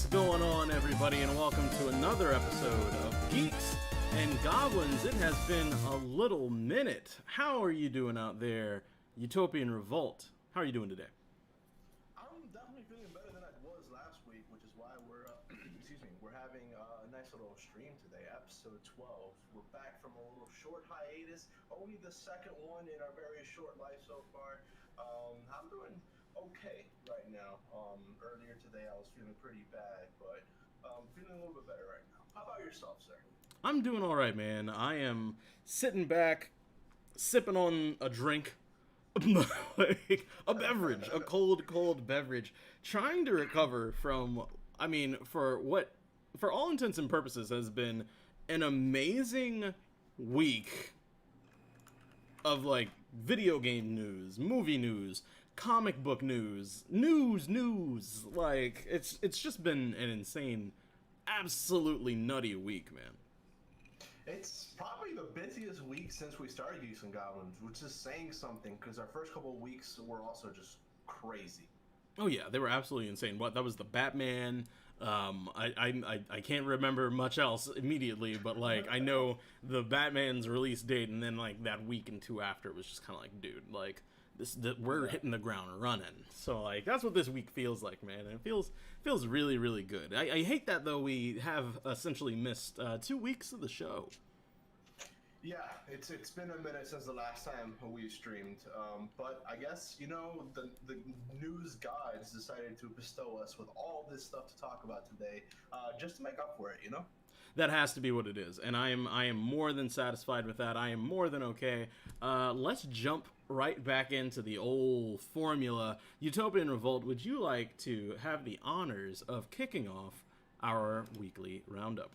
going on, everybody, and welcome to another episode of Geeks and Goblins. It has been a little minute. How are you doing out there, Utopian Revolt? How are you doing today? I'm definitely feeling better than I was last week, which is why we're we're having a nice little stream today, episode 12. We're back from a little short hiatus, only the second one in our very short life so far. I'm doing okay right now. Earlier today I was feeling pretty bad, but feeling a little bit better right now. How about yourself, sir? I'm doing all right, man. I am sitting back, sipping on a drink, like a beverage, a cold beverage, trying to recover from, for all intents and purposes, has been an amazing week of, like, video game news, movie news, comic book news. Like, it's just been an insane, absolutely nutty week, man. It's probably the busiest week since we started Geeks and Goblins, which is saying something, because our first couple of weeks were also just crazy. Oh yeah, they were absolutely insane. That was the Batman. I can't remember much else immediately, but like I know the Batman's release date, and then like that week and two after was just kind of like, dude, like we're hitting the ground running. So like that's what this week feels like, man. And it feels really, really good. I hate that though we have essentially missed 2 weeks of the show. Yeah, it's been a minute since the last time we streamed, but I guess, the news gods decided to bestow us with all this stuff to talk about today, just to make up for it, That has to be what it is, and I am more than satisfied with that. I am more than okay. Let's jump right back into the old formula. Utopian Revolt, would you like to have the honors of kicking off our weekly roundup?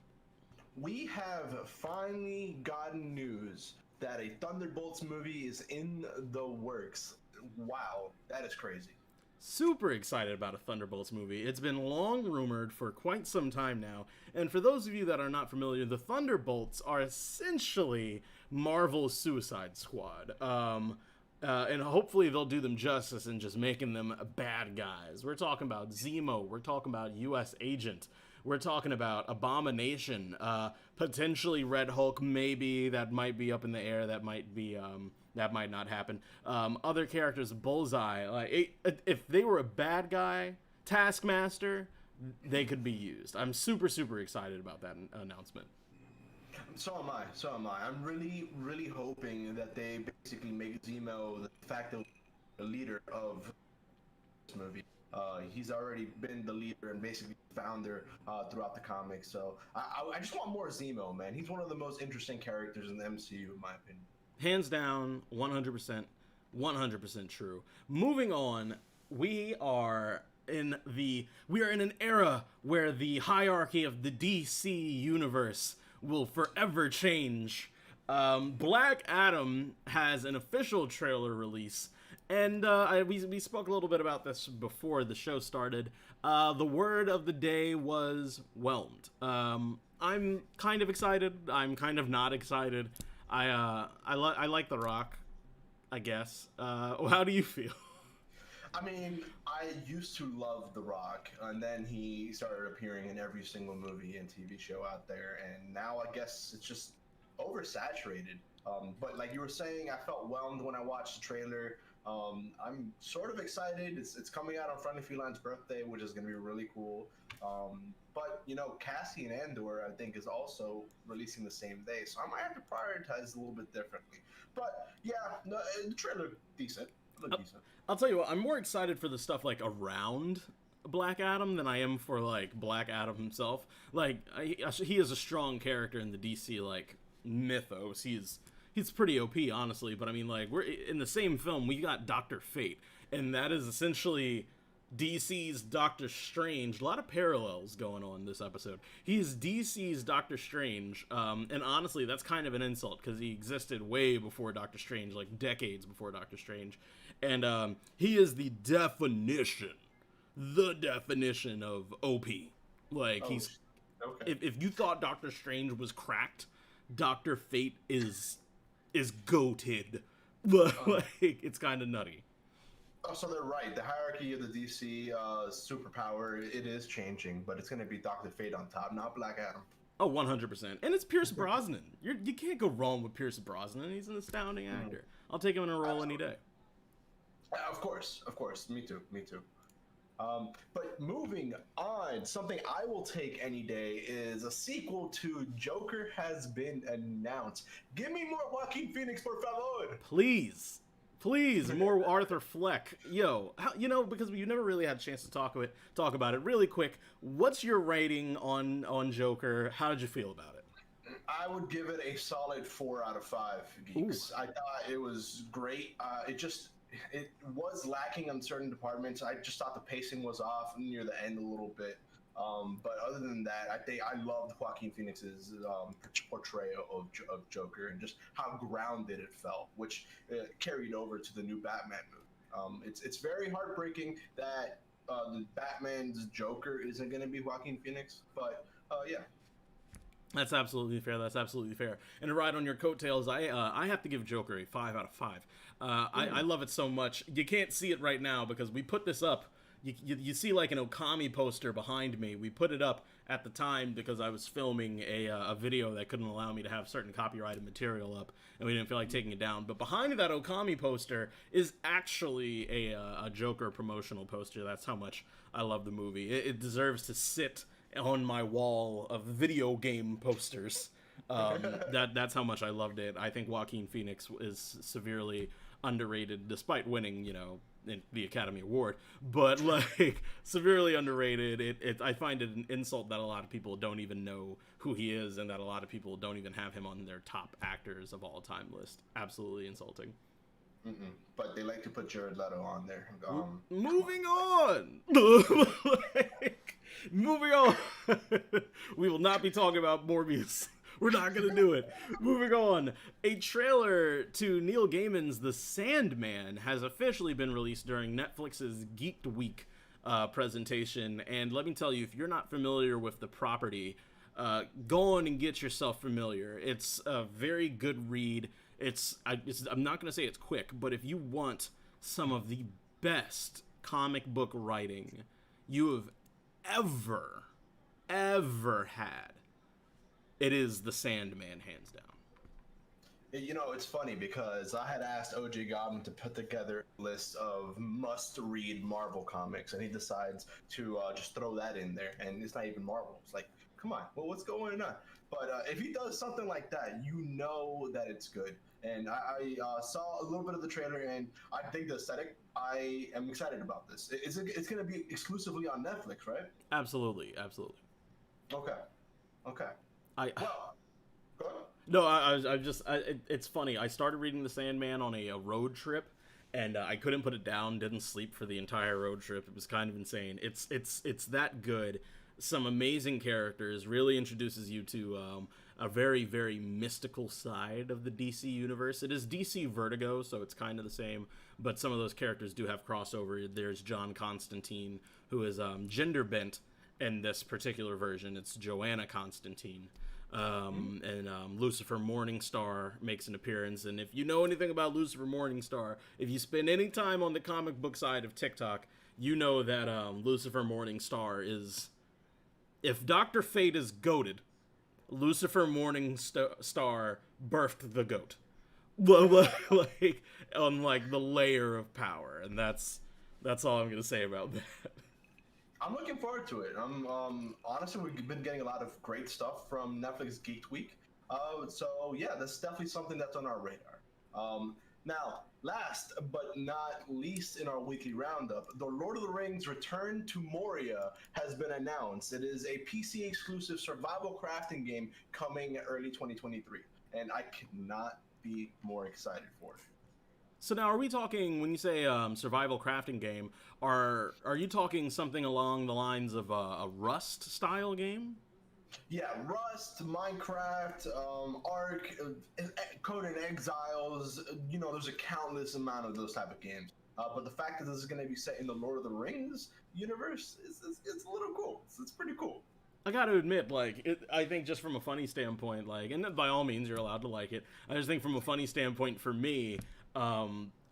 We have finally gotten news that a Thunderbolts movie is in the works. Wow, that is crazy. Super excited about a Thunderbolts movie. It's been long rumored for quite some time now. And for those of you that are not familiar, the Thunderbolts are essentially Marvel's Suicide Squad. And hopefully they'll do them justice in just making them bad guys. We're talking about Zemo. We're talking about U.S. Agent. We're talking about Abomination. Potentially Red Hulk, maybe. That might be up in the air. That might be... that might not happen. Other characters, Bullseye. Like, if they were a bad guy, Taskmaster, they could be used. I'm super, super excited about that announcement. So am I. I'm really, really hoping that they basically make Zemo the de facto leader of this movie. He's already been the leader and basically founder throughout the comics. So I just want more Zemo, man. He's one of the most interesting characters in the MCU, in my opinion. Hands down, 100% true. Moving on, we are in an era where the hierarchy of the DC universe will forever change. Black Adam has an official trailer release, and we spoke a little bit about this before the show started. The word of the day was whelmed. I'm kind of excited. I'm kind of not excited. I like The Rock, I guess. How do you feel? I mean, I used to love The Rock, and then he started appearing in every single movie and TV show out there, and now I guess it's just oversaturated. But like you were saying, I felt whelmed when I watched the trailer. I'm sort of excited. It's coming out on Friendly Feline's birthday, which is going to be really cool. But, Cassian Andor, I think, is also releasing the same day, so I might have to prioritize a little bit differently. But, yeah, no, the trailer, decent. I'll tell you what, I'm more excited for the stuff, like, around Black Adam than I am for, like, Black Adam himself. Like, he is a strong character in the DC, like, mythos. He's pretty OP, honestly, but I mean, like, we're in the same film, we got Dr. Fate, and that is essentially DC's Doctor Strange. A lot of parallels going on this episode. He's DC's Doctor Strange, and honestly, that's kind of an insult, because he existed way before Doctor Strange, like decades before Doctor Strange, and he is the definition of OP. Like, he's... Okay. If you thought Doctor Strange was cracked, Dr. Fate is goated. Like, it's kind of nutty. Oh, so they're right. The hierarchy of the DC superpower, it is changing, but it's going to be Dr. Fate on top, not Black Adam. Oh, 100%. And it's Pierce Brosnan. You can't go wrong with Pierce Brosnan. He's an astounding actor. I'll take him in a role any day. Of course. Me too. But moving on, something I will take any day is a sequel to Joker has been announced. Give me more Joaquin Phoenix, por favor. Please, more Arthur Fleck. Yo, because you never really had a chance to talk about it. Really quick, what's your rating on Joker? How did you feel about it? I would give it a solid 4 out of 5. Geeks. I thought it was great. It was lacking on certain departments. I just thought the pacing was off near the end a little bit. But other than that, I loved Joaquin Phoenix's portrayal of Joker and just how grounded it felt, which carried over to the new Batman movie. It's very heartbreaking that the Batman's Joker isn't going to be Joaquin Phoenix, but yeah. That's absolutely fair. And to ride on your coattails, I have to give Joker a 5 out of 5. I love it so much. You can't see it right now because we put this up. You see like an Okami poster behind me. We put it up at the time because I was filming a video that couldn't allow me to have certain copyrighted material up, and we didn't feel like taking it down. But behind that Okami poster is actually a Joker promotional poster. That's how much I love the movie. It deserves to sit on my wall of video game posters. That's how much I loved it. I think Joaquin Phoenix is severely underrated, despite winning, the Academy Award. But like severely underrated. I find it an insult that a lot of people don't even know who he is, and that a lot of people don't even have him on their top actors of all time list. Absolutely insulting. But they like to put Jared Leto on there. Moving on. Moving on. We will not be talking about Morbius. We're not going to do it. Moving on. A trailer to Neil Gaiman's The Sandman has officially been released during Netflix's Geek Week presentation. And let me tell you, if you're not familiar with the property, go on and get yourself familiar. It's a very good read. I'm not going to say it's quick, but if you want some of the best comic book writing you have ever had, it is The Sandman, hands down. It's funny because I had asked OgGoblin to put together a list of must-read Marvel comics, and he decides to just throw that in there, and it's not even Marvel. It's like, come on, well, what's going on? But if he does something like that, you know that it's good. And I saw a little bit of the trailer, and I think the aesthetic. I am excited about this. It's going to be exclusively on Netflix, right? Absolutely. Okay. Well, go ahead. No, it's funny. I started reading The Sandman on a road trip, and I couldn't put it down. Didn't sleep for the entire road trip. It was kind of insane. It's that good. Some amazing characters. Really introduces you to a very, very mystical side of the DC universe. It is DC Vertigo, so it's kind of the same, but some of those characters do have crossover. There's John Constantine, who is gender bent in this particular version. It's Joanna Constantine. And Lucifer Morningstar makes an appearance. And if you know anything about Lucifer Morningstar, if you spend any time on the comic book side of TikTok, you know that Lucifer Morningstar is... If Dr. Fate is goated, Lucifer Morningstar birthed the goat. Like, on like the layer of power. And that's all I'm going to say about that. I'm looking forward to it. Honestly, we've been getting a lot of great stuff from Netflix Geek Week. So yeah, that's definitely something that's on our radar. Now, last but not least in our weekly roundup, the Lord of the Rings Return to Moria has been announced. It is a PC exclusive survival crafting game coming early 2023, and I could not be more excited for it. So now, are we talking, when you say survival crafting game, are you talking something along the lines of a Rust style game? Yeah, Rust, Minecraft, Ark, Conan Exiles. There's a countless amount of those type of games. But the fact that this is going to be set in the Lord of the Rings universe it's a little cool. It's pretty cool. I got to admit, I think just from a funny standpoint, and by all means, you're allowed to like it. I just think from a funny standpoint, for me,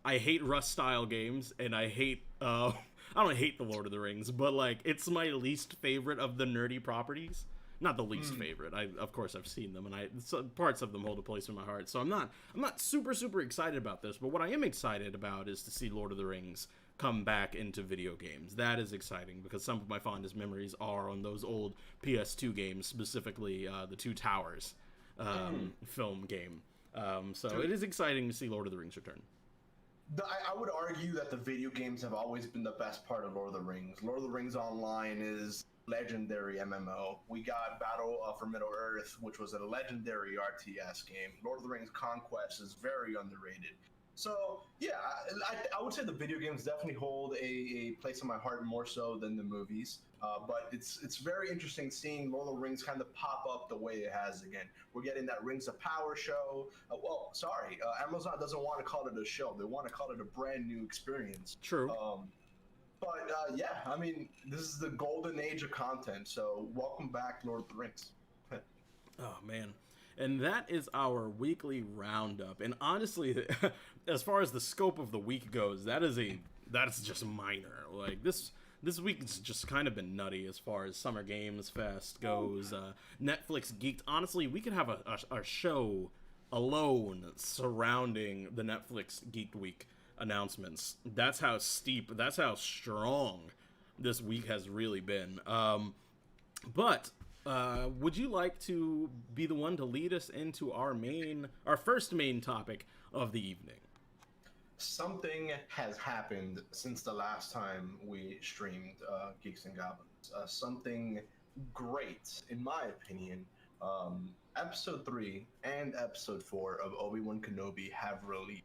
I hate Rust style games, and I hate I don't hate the Lord of the Rings, but like it's my least favorite of the nerdy properties. Not the least favorite. Of course I've seen them, and parts of them hold a place in my heart. So I'm not super excited about this. But what I am excited about is to see Lord of the Rings come back into video games. That is exciting because some of my fondest memories are on those old PS2 games, specifically the Two Towers film game. So it is exciting to see Lord of the Rings return. I would argue that the video games have always been the best part of Lord of the Rings. Lord of the Rings Online is legendary MMO. We got Battle for Middle-earth, which was a legendary RTS game. Lord of the Rings Conquest is very underrated. So, yeah, I would say the video games definitely hold a place in my heart more so than the movies. But it's very interesting seeing Lord of the Rings kind of pop up the way it has again. We're getting that Rings of Power show. Amazon doesn't want to call it a show. They want to call it a brand new experience. True. Yeah, I mean, this is the golden age of content. So welcome back, Lord of the Rings. Oh, man. And that is our weekly roundup. And honestly, as far as the scope of the week goes, that's just minor. Like this week's just kind of been nutty as far as Summer Games Fest goes. Netflix Geeked. Honestly, we could have a show alone surrounding the Netflix Geeked Week announcements. That's how strong this week has really been. But would you like to be the one to lead us into our first main topic of the evening? Something has happened since the last time we streamed Geeks and Goblins. Something great, in my opinion. Episode 3 and Episode 4 of Obi-Wan Kenobi have released.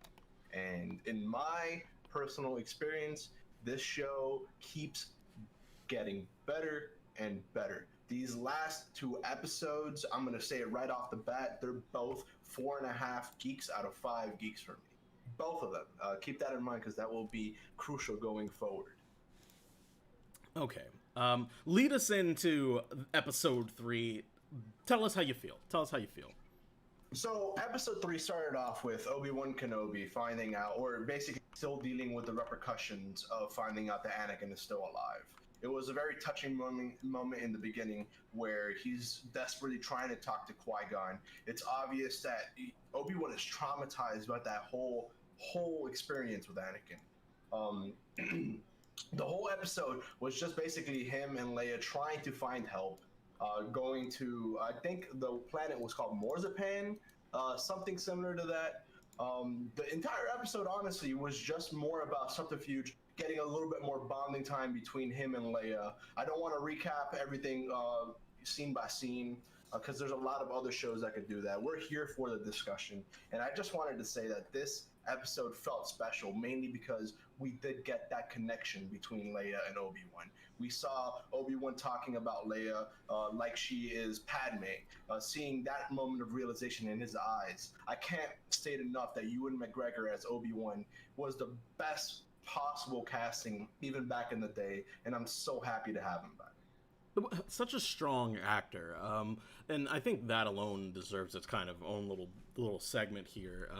And in my personal experience, this show keeps getting better and better. These last 2 episodes, I'm going to say it right off the bat, they're both 4.5 geeks out of 5 geeks for me. Both of them. Keep that in mind because that will be crucial going forward. Okay. Lead us into Episode 3. Tell us how you feel. So, Episode 3 started off with Obi-Wan Kenobi finding out, or basically still dealing with the repercussions of finding out that Anakin is still alive. It was a very touching moment in the beginning where he's desperately trying to talk to Qui-Gon. It's obvious that Obi-Wan is traumatized about that whole experience with Anakin. The whole episode was just basically him and Leia trying to find help. Going to, I think the planet was called Morzapan, something similar to that. The entire episode, honestly, was just more about subterfuge, getting a little bit more bonding time between him and Leia. I don't want to recap everything scene by scene, because there's a lot of other shows that could do that. We're here for the discussion, and I just wanted to say that this episode felt special, mainly because we did get that connection between Leia and Obi-Wan. We saw Obi-Wan talking about Leia like she is Padme, seeing that moment of realization in his eyes. I can't state enough that Ewan McGregor as Obi-Wan was the best possible casting, even back in the day, and I'm so happy to have him back. Such a strong actor, and I think that alone deserves its kind of own little segment here.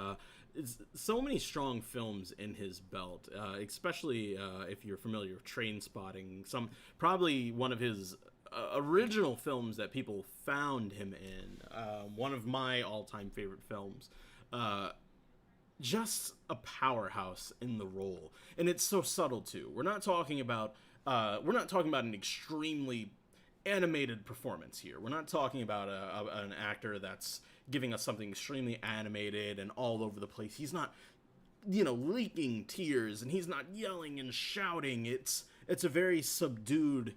It's so many strong films in his belt, especially if you're familiar with Trainspotting. Probably one of his original films that people found him in. One of my all-time favorite films. Just a powerhouse in the role, and it's so subtle too. We're not talking about an extremely animated performance here. We're not talking about an actor that's giving us something extremely animated and all over the place. He's not, leaking tears, and he's not yelling and shouting. It's a very subdued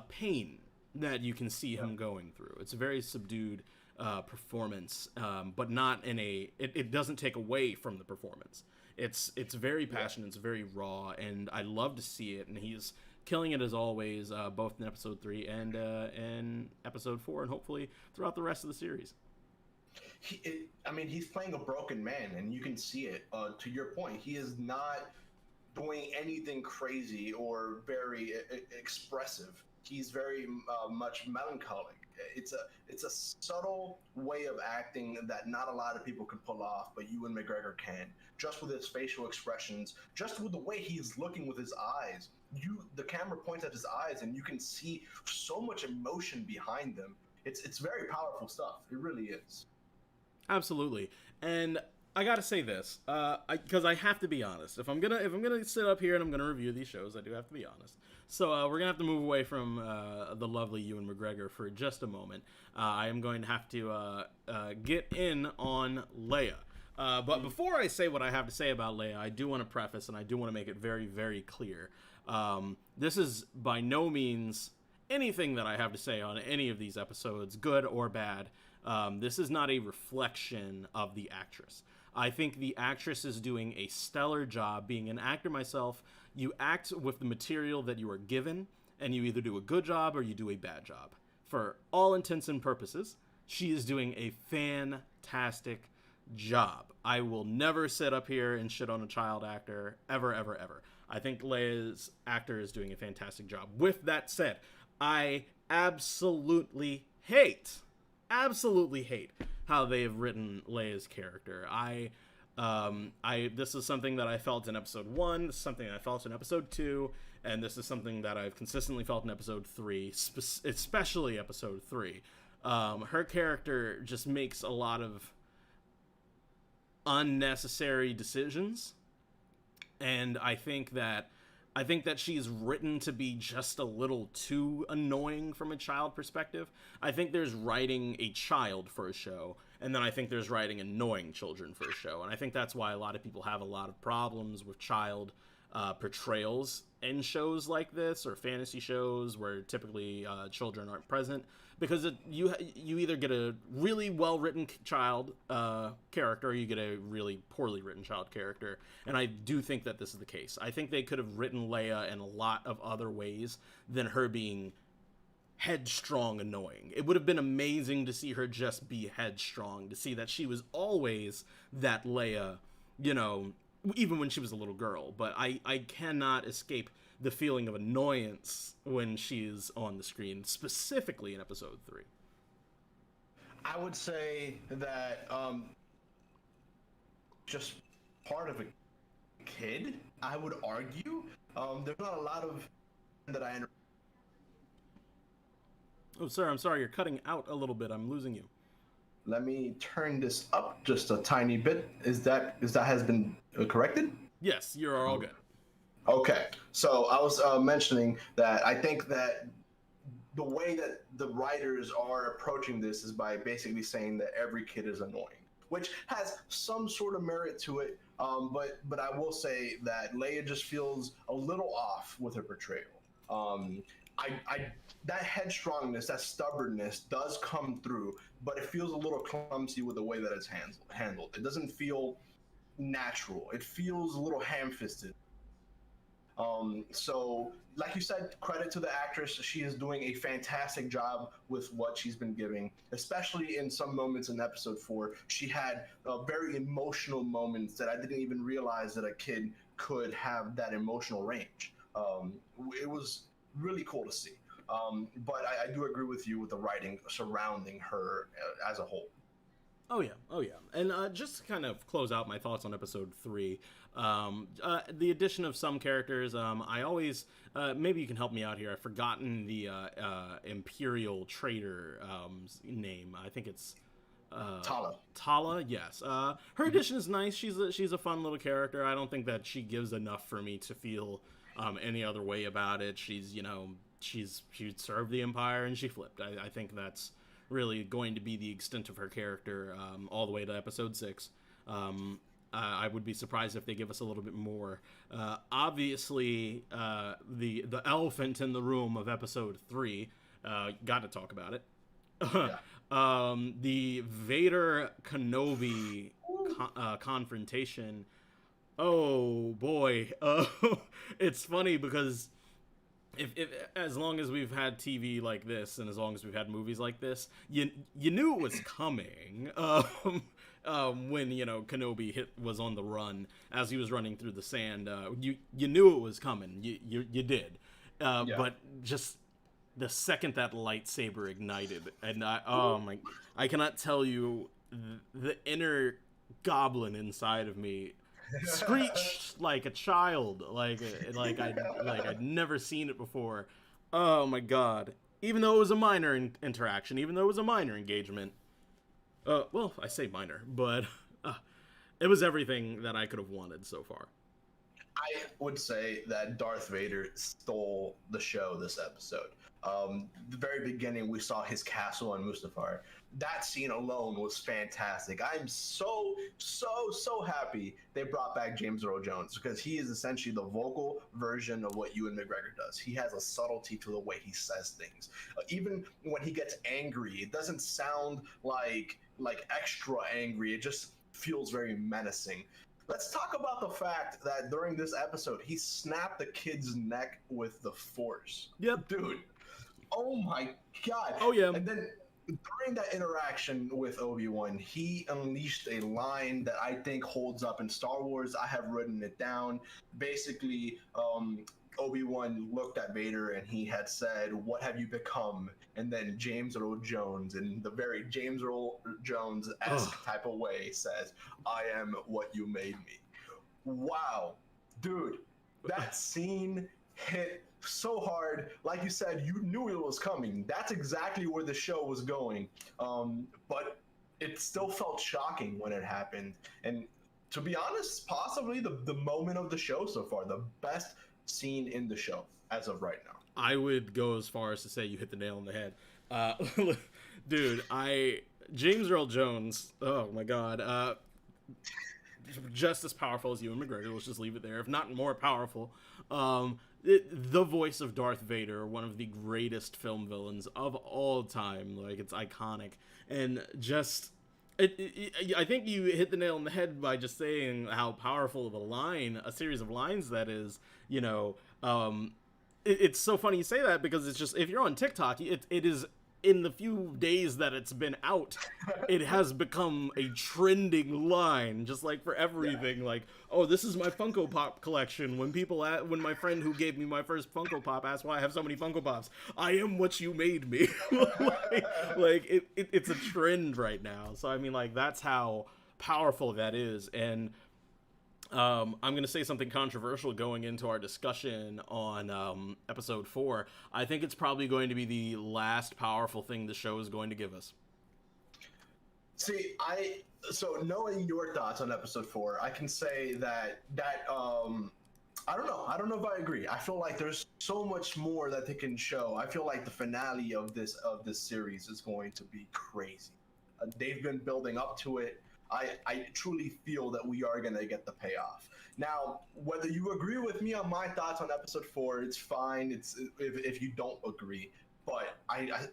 pain that you can see him going through. It's a very subdued performance, but not in it doesn't take away from the performance. It's very passionate, it's very raw, and I love to see it, and he's killing it as always, both in Episode 3 and in Episode 4, and hopefully throughout the rest of the series. He's playing a broken man, and you can see it. To your point, he is not doing anything crazy or very expressive. He's very much melancholic. It's a subtle way of acting that not a lot of people can pull off, but Ewan McGregor can. Just with his facial expressions, just with the way he's looking with his eyes. The camera points at his eyes, and you can see so much emotion behind them. It's very powerful stuff. It really is. Absolutely. And I gotta say this, because I have to be honest. If I'm gonna sit up here and I'm gonna review these shows, I do have to be honest. So we're gonna have to move away from the lovely Ewan McGregor for just a moment. I am going to have to get in on Leia. But before I say what I have to say about Leia, I do want to preface, and I do want to make it very, very clear. This is by no means anything that I have to say on any of these episodes, good or bad. This is not a reflection of the actress. I think the actress is doing a stellar job. Being an actor myself, you act with the material that you are given, and you either do a good job or you do a bad job. For all intents and purposes, she is doing a fantastic job. I will never sit up here and shit on a child actor, ever, ever, ever. I think Leia's actor is doing a fantastic job. With that said, I absolutely hate how they have written Leia's character. This is something that I felt in episode 1, this is something I felt in episode 2, and this is something that I've consistently felt in episode 3, especially episode 3. Her character just makes a lot of unnecessary decisions, and I think that she's written to be just a little too annoying from a child perspective. I think there's writing a child for a show, and then I think there's writing annoying children for a show. And I think that's why a lot of people have a lot of problems with child portrayals in shows like this, or fantasy shows where typically children aren't present. Because you either get a really well-written child character, or you get a really poorly written child character. And I do think that this is the case. I think they could have written Leia in a lot of other ways than her being headstrong annoying. It would have been amazing to see her just be headstrong, to see that she was always that Leia, even when she was a little girl. But I cannot escape the feeling of annoyance when she's on the screen, specifically in episode 3. I would say that just part of a kid, I would argue. There's not a lot of that I... Oh, sir, I'm sorry, you're cutting out a little bit. I'm losing you. Let me turn this up just a tiny bit. Is that has been corrected? Yes, you're all good. Okay, so I was mentioning that I think that the way that the writers are approaching this is by basically saying that every kid is annoying, which has some sort of merit to it. But I will say that Leia just feels a little off with her portrayal. That headstrongness, that stubbornness does come through, but it feels a little clumsy with the way that it's handled. It doesn't feel natural. It feels a little ham-fisted. So, like you said, credit to the actress. She is doing a fantastic job with what she's been giving, especially in some moments in episode 4. She had very emotional moments that I didn't even realize that a kid could have that emotional range. It was really cool to see. But I do agree with you with the writing surrounding her as a whole. Oh yeah. And just to kind of close out my thoughts on episode 3, the addition of some characters, I always, maybe you can help me out here. I've forgotten the Imperial trader name. I think it's Tala, yes. Her addition is nice. She's a fun little character. I don't think that she gives enough for me to feel any other way about it. She served the Empire and she flipped. I think that's really going to be the extent of her character all the way to episode 6. I would be surprised if they give us a little bit more. Obviously, the elephant in the room of episode 3, got to talk about it. Yeah. The Vader Kenobi confrontation. Oh boy. It's funny because if as long as we've had TV like this, and as long as we've had movies like this, you knew it was coming. When Kenobi was on the run as he was running through the sand, you knew it was coming. You did. Yeah. But just the second that lightsaber ignited, and I cannot tell you the inner goblin inside of me screeched like a child, I'd never seen it before. Oh my god! Even though it was a minor interaction, even though it was a minor engagement, well, I say minor, but it was everything that I could have wanted so far. I would say that Darth Vader stole the show this episode. The very beginning, we saw his castle on Mustafar. That scene alone was fantastic. I'm so happy they brought back James Earl Jones, because he is essentially the vocal version of what Ewan McGregor does. He has a subtlety to the way he says things. Even when he gets angry, it doesn't sound like extra angry. It just feels very menacing. Let's talk about the fact that during this episode, he snapped the kid's neck with the Force. Yep. Dude. Oh my god. Oh yeah. And then during that interaction with Obi-Wan, he unleashed a line that I think holds up in Star Wars. I have written it down. Basically, Obi-Wan looked at Vader and he had said, "What have you become?" And then James Earl Jones, in the very James Earl Jones-esque type of way, says, "I am what you made me." Wow. Dude, that scene hit so hard. Like you said, you knew it was coming. That's exactly where the show was going. But it still felt shocking when it happened. And to be honest, possibly the moment of the show so far, the best scene in the show as of right now. I would go as far as to say you hit the nail on the head. Dude, James Earl Jones, oh my god, just as powerful as Ewan McGregor, let's just leave it there, if not more powerful. The voice of Darth Vader, one of the greatest film villains of all time, like, it's iconic, and just, I think you hit the nail on the head by just saying how powerful of a series of lines that is, you know. It's so funny you say that, because it's just, if you're on TikTok, it is, in the few days that it's been out, it has become a trending line, just like for everything. Yeah. Like, oh, this is my Funko Pop collection. When my friend who gave me my first Funko Pop asked why I have so many Funko Pops, I am what you made me. It's a trend right now. So I mean, like, that's how powerful that is. And I'm going to say something controversial going into our discussion on episode 4. I think it's probably going to be the last powerful thing the show is going to give us. See, so knowing your thoughts on episode 4, I can say that I don't know if I agree. I feel like there's so much more that they can show. I feel like the finale of this series is going to be crazy. They've been building up to it. I truly feel that we are going to get the payoff. Now, whether you agree with me on my thoughts on episode 4, it's fine. It's if you don't agree, but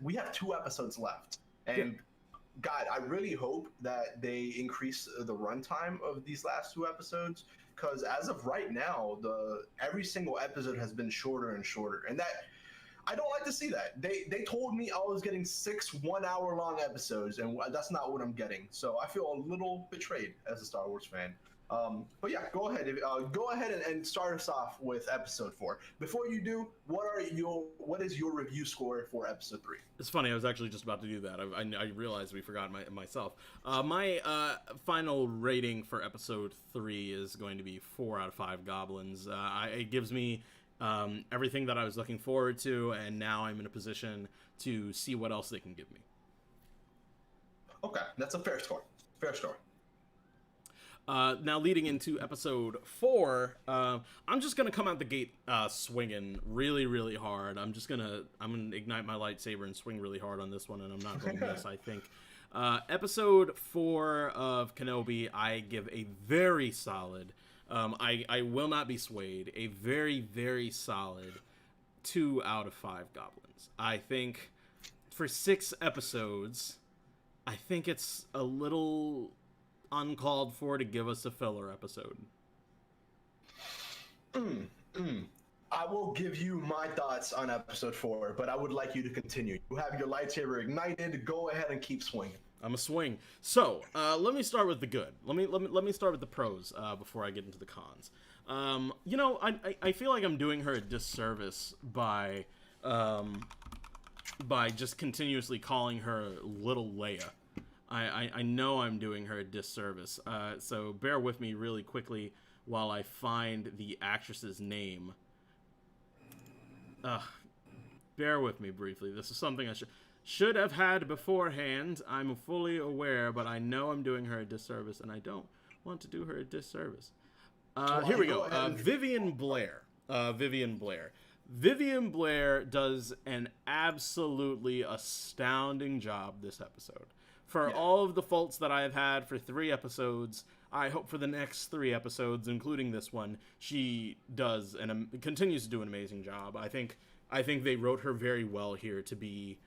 we have 2 episodes left, and God, I really hope that they increase the runtime of these last 2 episodes, because as of right now, every single episode has been shorter and shorter, and that, I don't like to see that. They told me I was getting 6 one-hour-long episodes, and that's not what I'm getting. So I feel a little betrayed as a Star Wars fan. But yeah, go ahead. Go ahead and start us off with episode 4. Before you do, what is your review score for episode 3? It's funny, I was actually just about to do that. I realized we forgot myself. My final rating for episode 3 is going to be 4 out of 5 goblins. It gives me everything that I was looking forward to, and now I'm in a position to see what else they can give me. Okay, that's a fair score. Fair score. Now, leading into episode 4, I'm just gonna come out the gate swinging really, really hard. I'm gonna ignite my lightsaber and swing really hard on this one, and I'm not going to miss, I think. Episode 4 of Kenobi, I give a very solid, I will not be swayed, a very, very solid 2 out of 5 goblins. I think for 6 episodes, I think it's a little uncalled for to give us a filler episode. I will give you my thoughts on episode 4, but I would like you to continue. You have your lightsaber ignited. Go ahead and keep swinging. I'm a swing. So let me start with the good. Let me start with the pros before I get into the cons. I feel like I'm doing her a disservice by by just continuously calling her Little Leia. I know I'm doing her a disservice, so bear with me really quickly while I find the actress's name. Bear with me briefly. This is something I should have had beforehand. I'm fully aware, but I know I'm doing her a disservice, and I don't want to do her a disservice. Here we go. Vivian Blair. Vivian Blair. Vivian Blair does an absolutely astounding job this episode. For all of the faults that I have had for 3 episodes, I hope for the next 3 episodes, including this one, she does and continues to do an amazing job. I think they wrote her very well here to be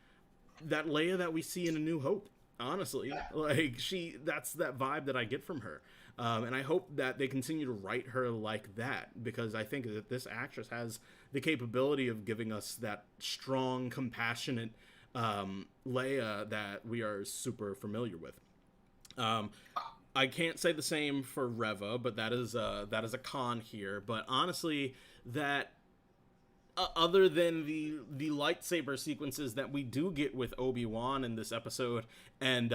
that Leia that we see in A New Hope. Honestly, like that's that vibe that I get from her. And I hope that they continue to write her like that, because I think that this actress has the capability of giving us that strong, compassionate Leia that we are super familiar with. I can't say the same for Reva, but that is a con here. But honestly, that other than the lightsaber sequences that we do get with Obi-Wan in this episode and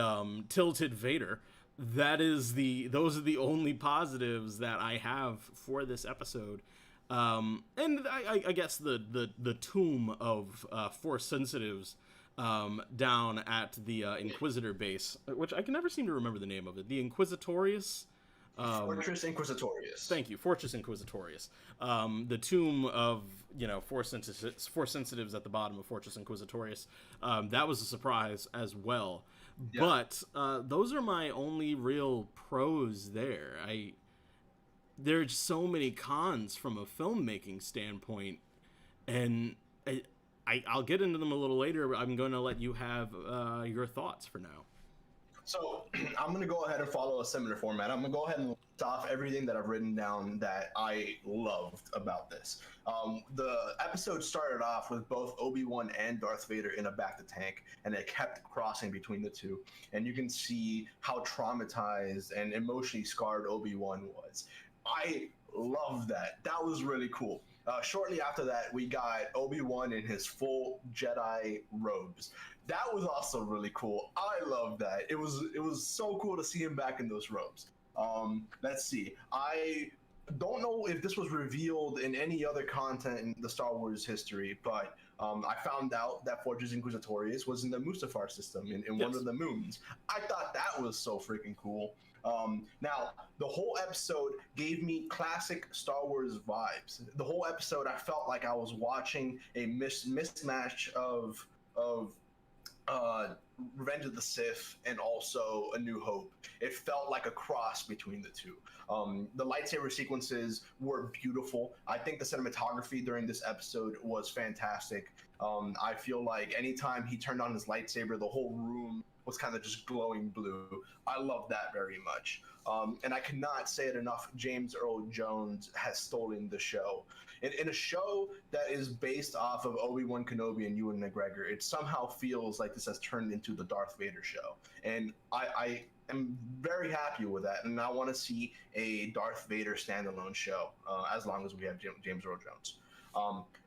Tilted Vader, those are the only positives that I have for this episode. And I guess the tomb of Force sensitives down at the Inquisitor base, which I can never seem to remember the name of it. The Inquisitorius. Fortress Inquisitorius. Thank you, Fortress Inquisitorius. The tomb of Force sensitives at the bottom of Fortress Inquisitorius. That was a surprise as well. Yeah. But those are my only real pros there. There's so many cons from a filmmaking standpoint, and I'll get into them a little later. I'm going to let you have your thoughts for now. So I'm going to go ahead and follow a similar format. I'm going to go ahead and list off everything that I've written down that I loved about this. The episode started off with both Obi-Wan and Darth Vader in a bacta-tank, and it kept crossing between the two. And you can see how traumatized and emotionally scarred Obi-Wan was. I love that. That was really cool. Shortly after that, we got Obi-Wan in his full Jedi robes. That was also really cool. I love that. It was so cool to see him back in those robes. Let's see. I don't know if this was revealed in any other content in the Star Wars history, but I found out that Fortress Inquisitorius was in the Mustafar system in one of the moons. I thought that was so freaking cool. Now, the whole episode gave me classic Star Wars vibes. The whole episode, I felt like I was watching a mismatch of Revenge of the Sith and also A New Hope. It felt like a cross between the two. The lightsaber sequences were beautiful. I think the cinematography during this episode was fantastic. I feel like anytime he turned on his lightsaber, the whole room was kind of just glowing blue. I love that very much. And I cannot say it enough, James Earl Jones has stolen the show. In a show that is based off of Obi-Wan Kenobi and Ewan McGregor, it somehow feels like this has turned into the Darth Vader show. And I am very happy with that. And I want to see a Darth Vader standalone show as long as we have James Earl Jones.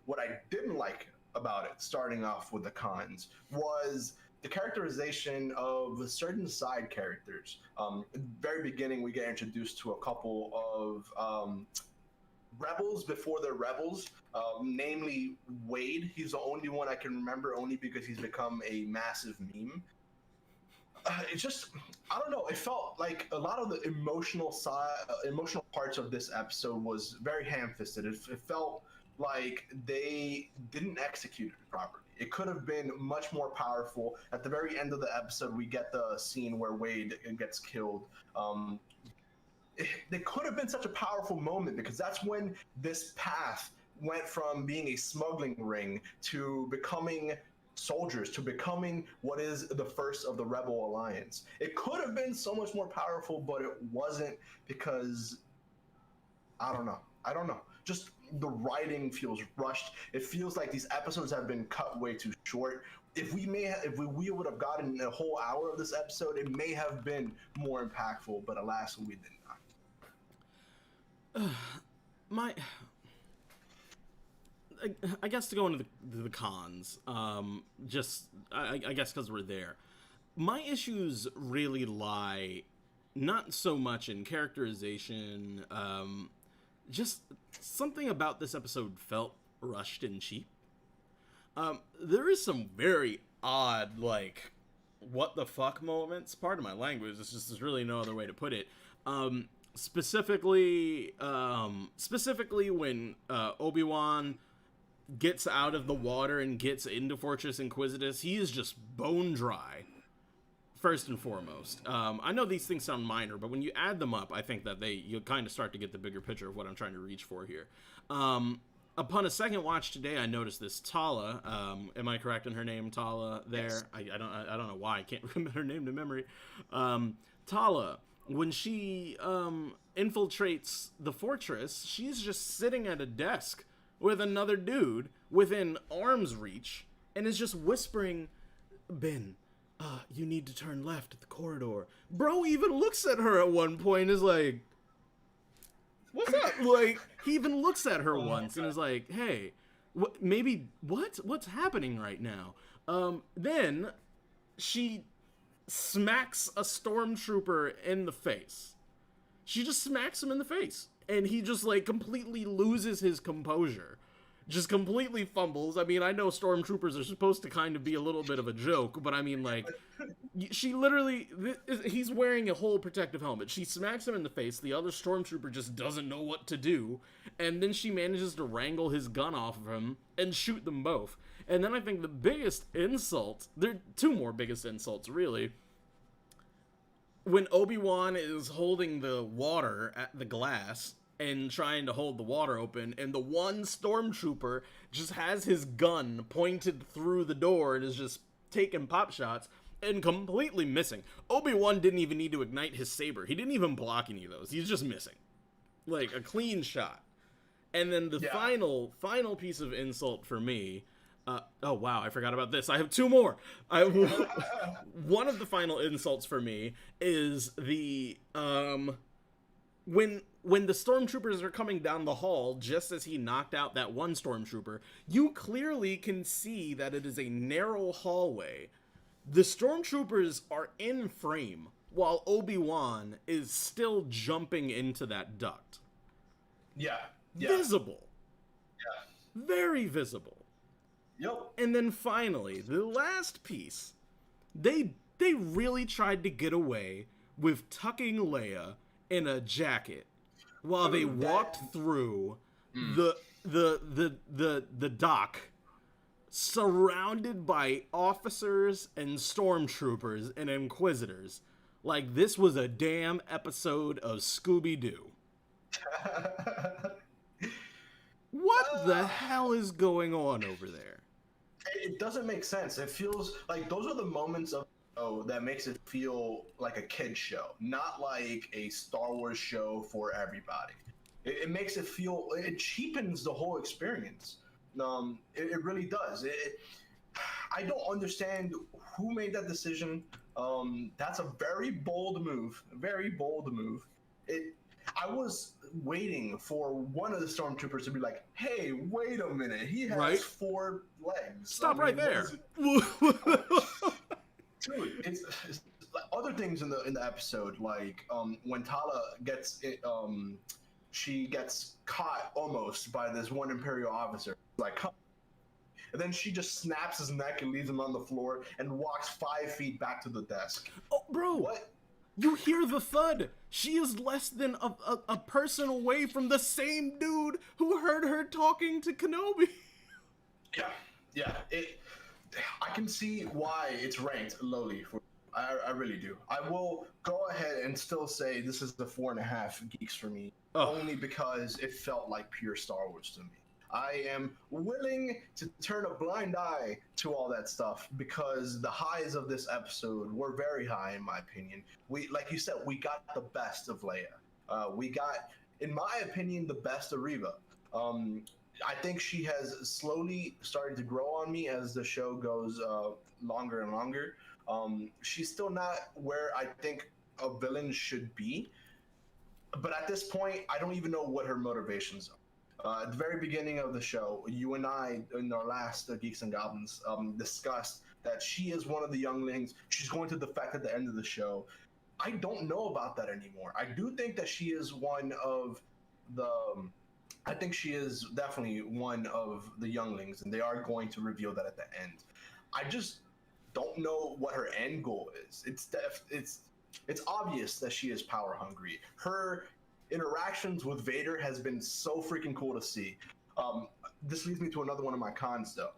What I didn't like about it, starting off with the cons, was the characterization of certain side characters. Very beginning, we get introduced to a couple of rebels before they're rebels, namely Wade. He's the only one I can remember, only because he's become a massive meme. It's just, I don't know, it felt like a lot of the emotional parts of this episode was very ham-fisted. It felt like they didn't execute it properly. It could have been much more powerful. At the very end of the episode, we get the scene where Wade gets killed. It could have been such a powerful moment, because that's when this path went from being a smuggling ring to becoming soldiers, to becoming what is the first of the Rebel Alliance. It could have been so much more powerful, but it wasn't, because I don't know. Just the writing feels rushed. It feels like these episodes have been cut way too short. If we would have gotten a whole hour of this episode, it may have been more impactful, but alas, we did not. I guess to go into the cons, just I guess because we're there, my issues really lie not so much in characterization, just something about this episode felt rushed and cheap. There is some very odd, like, what the fuck moments. Pardon my language. There's really no other way to put it. Specifically when Obi-Wan gets out of the water and gets into Fortress Inquisitus, he is just bone dry. First and foremost, I know these things sound minor, but when you add them up, I think that you kind of start to get the bigger picture of what I'm trying to reach for here. Upon a second watch today, I noticed this Tala. Am I correct in her name, Tala? There, yes. I don't know why I can't remember her name to memory. Tala, when she infiltrates the fortress, she's just sitting at a desk with another dude within arm's reach, and is just whispering, "Ben, you need to turn left at the corridor." Bro even looks at her at one point and is like, "What's up?" Like, he even looks at her once and is like, "Hey, what's happening right now?" Then she smacks a stormtrooper in the face. She just smacks him in the face, and he just, like, completely loses his composure. Just completely fumbles. I mean, I know stormtroopers are supposed to kind of be a little bit of a joke, but I mean, like, she literally, he's wearing a whole protective helmet. She smacks him in the face. The other stormtrooper just doesn't know what to do. And then she manages to wrangle his gun off of him and shoot them both. And then I think the biggest insult, there are two more biggest insults, really. When Obi-Wan is holding the water at the glass and trying to hold the water open, and the one stormtrooper just has his gun pointed through the door and is just taking pop shots and completely missing. Obi-Wan didn't even need to ignite his saber. He didn't even block any of those. He's just missing. Like, a clean shot. And then the final piece of insult for me, oh wow, I forgot about this. I have two more. One of the final insults for me is the, when the stormtroopers are coming down the hall, just as he knocked out that one stormtrooper, you clearly can see that it is a narrow hallway. The stormtroopers are in frame while Obi-Wan is still jumping into that duct. Yeah. Visible. Yeah. Very visible. Yep. And then finally, the last piece, they really tried to get away with tucking Leia in a jacket while they walked through the dock, surrounded by officers and stormtroopers and inquisitors, like this was a damn episode of Scooby-Doo. What the hell is going on over there? It doesn't make sense. It feels like those are the moments of that makes it feel like a kid's show, not like a Star Wars show for everybody. It makes it feel, it cheapens the whole experience. It really does. I don't understand who made that decision. That's a very bold move. Very bold move. I was waiting for one of the stormtroopers to be like, "Hey, wait a minute. He has 4 legs. Stop right there." Dude, it's other things in the episode, like when Tala gets she gets caught almost by this one Imperial officer, like, and then she just snaps his neck and leaves him on the floor and walks 5 feet back to the desk. Oh, bro! What? You hear the thud. She is less than a person away from the same dude who heard her talking to Kenobi. Yeah. I can see why it's ranked lowly. I really do. I will go ahead and still say this is the 4.5 Geeks for me, only because it felt like pure Star Wars to me. I am willing to turn a blind eye to all that stuff because the highs of this episode were very high, in my opinion. Like you said, we got the best of Leia. We got, in my opinion, the best of Reva. I think she has slowly started to grow on me as the show goes longer and longer. She's still not where I think a villain should be. But at this point, I don't even know what her motivations are. At the very beginning of the show, you and I, in our last Geeks and Goblins, discussed that she is one of the younglings. She's going to defect at the end of the show. I don't know about that anymore. I do think that she is one of the. I think she is definitely one of the younglings, and they are going to reveal that at the end. I just don't know what her end goal is. It's obvious that she is power hungry. Her interactions with Vader has been so freaking cool to see. This leads me to another one of my cons, though.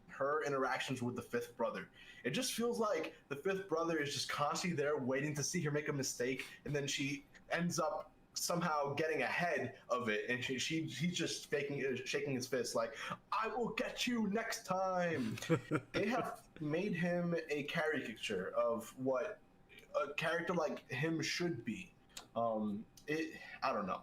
Her interactions with the fifth brother. It just feels like the fifth brother is just constantly there waiting to see her make a mistake, and then she ends up somehow getting ahead of it, and he's just shaking his fist like, I will get you next time. They have made him a caricature of what a character like him should be. I don't know.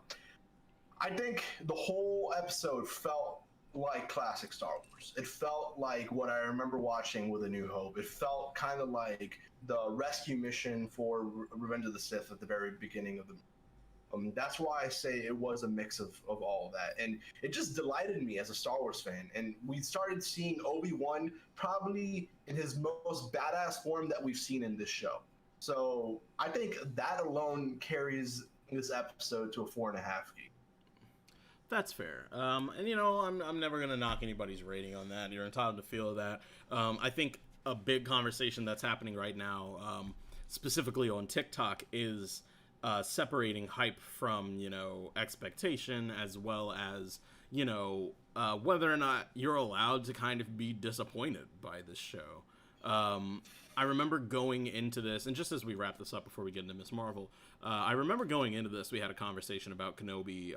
I think the whole episode felt like classic Star Wars. It felt like what I remember watching with A New Hope. It felt kind of like the rescue mission for Revenge of the Sith at the very beginning of the that's why I say it was a mix of all of that. And it just delighted me as a Star Wars fan. And we started seeing Obi-Wan probably in his most badass form that we've seen in this show. So I think that alone carries this episode to a 4.5. That's fair. And you know, I'm never gonna knock anybody's rating on that. You're entitled to feel that. I think a big conversation that's happening right now, specifically on TikTok, is separating hype from, you know, expectation, as well as, you know, whether or not you're allowed to kind of be disappointed by this show. I remember going into this, and just as we wrap this up before we get into Miss Marvel, I remember going into this, we had a conversation about Kenobi,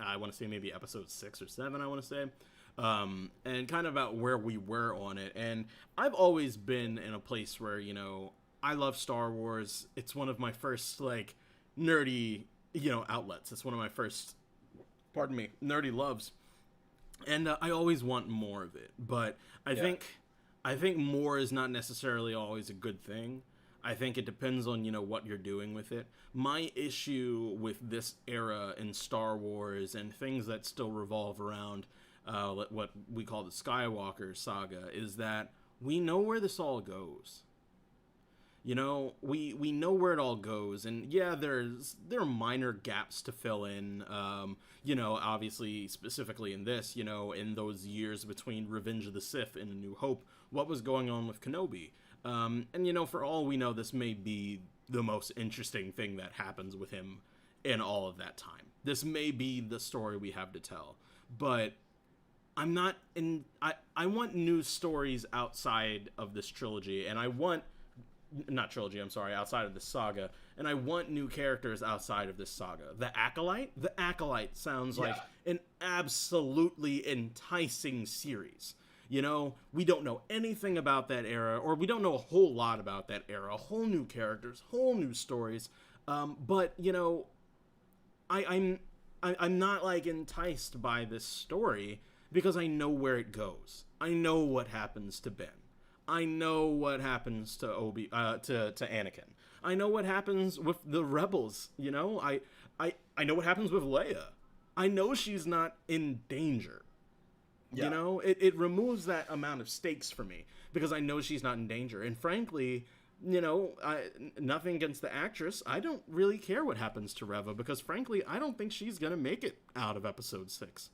I want to say maybe episode 6 or 7, I want to say, and kind of about where we were on it. And I've always been in a place where, you know, I love Star Wars. It's one of my first, like, nerdy, you know, outlets. It's one of my first, nerdy loves. And I always want more of it. But I think more is not necessarily always a good thing. I think it depends on, you know, what you're doing with it. My issue with this era in Star Wars and things that still revolve around what we call the Skywalker saga is that we know where this all goes. You know, we know where it all goes, and yeah, there are minor gaps to fill in. You know, obviously, specifically in this, you know, in those years between Revenge of the Sith and A New Hope, what was going on with Kenobi? And you know, for all we know, this may be the most interesting thing that happens with him in all of that time. This may be the story we have to tell, but I'm not in. I want new stories outside of this trilogy, and I want. Not trilogy, I'm sorry, outside of this saga. And I want new characters outside of this saga. The Acolyte sounds like an absolutely enticing series. You know, we don't know anything about that era, or we don't know a whole lot about that era. Whole new characters, whole new stories. But, you know, I'm not, like, enticed by this story because I know where it goes. I know what happens to Ben. I know what happens to Anakin. I know what happens with the rebels, you know? I know what happens with Leia. I know she's not in danger. Yeah. You know? It removes that amount of stakes for me because I know she's not in danger. And frankly, you know, nothing against the actress. I don't really care what happens to Reva because frankly, I don't think she's going to make it out of episode 6.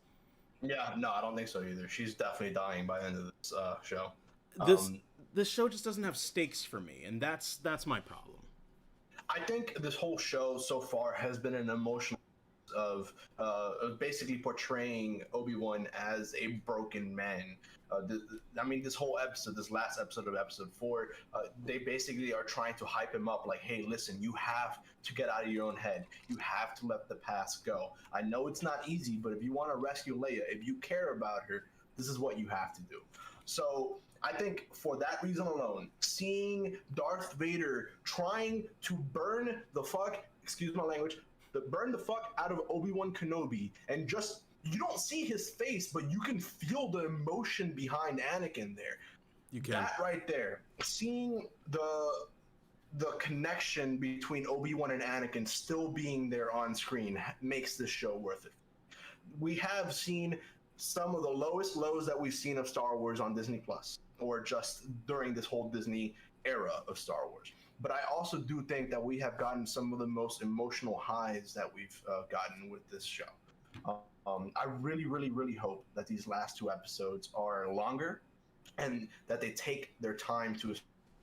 Yeah, no, I don't think so either. She's definitely dying by the end of this show. This show just doesn't have stakes for me, and that's my problem. I think this whole show so far has been an emotional of basically portraying Obi-Wan as a broken man. I mean, this whole episode, this last episode of episode 4, they basically are trying to hype him up like, hey, listen, you have to get out of your own head. You have to let the past go. I know it's not easy, but if you want to rescue Leia, if you care about her, this is what you have to do. So I think for that reason alone, seeing Darth Vader trying to burn the fuck, excuse my language, burn the fuck out of Obi-Wan Kenobi, and just, you don't see his face, but you can feel the emotion behind Anakin there. You can. That right there, seeing the connection between Obi-Wan and Anakin still being there on screen makes this show worth it. we have seen some of the lowest lows that we've seen of Star Wars on Disney Plus, or just during this whole Disney era of Star Wars. But I also do think that we have gotten some of the most emotional highs that we've gotten with this show. I really, really, really hope that these last 2 episodes are longer and that they take their time to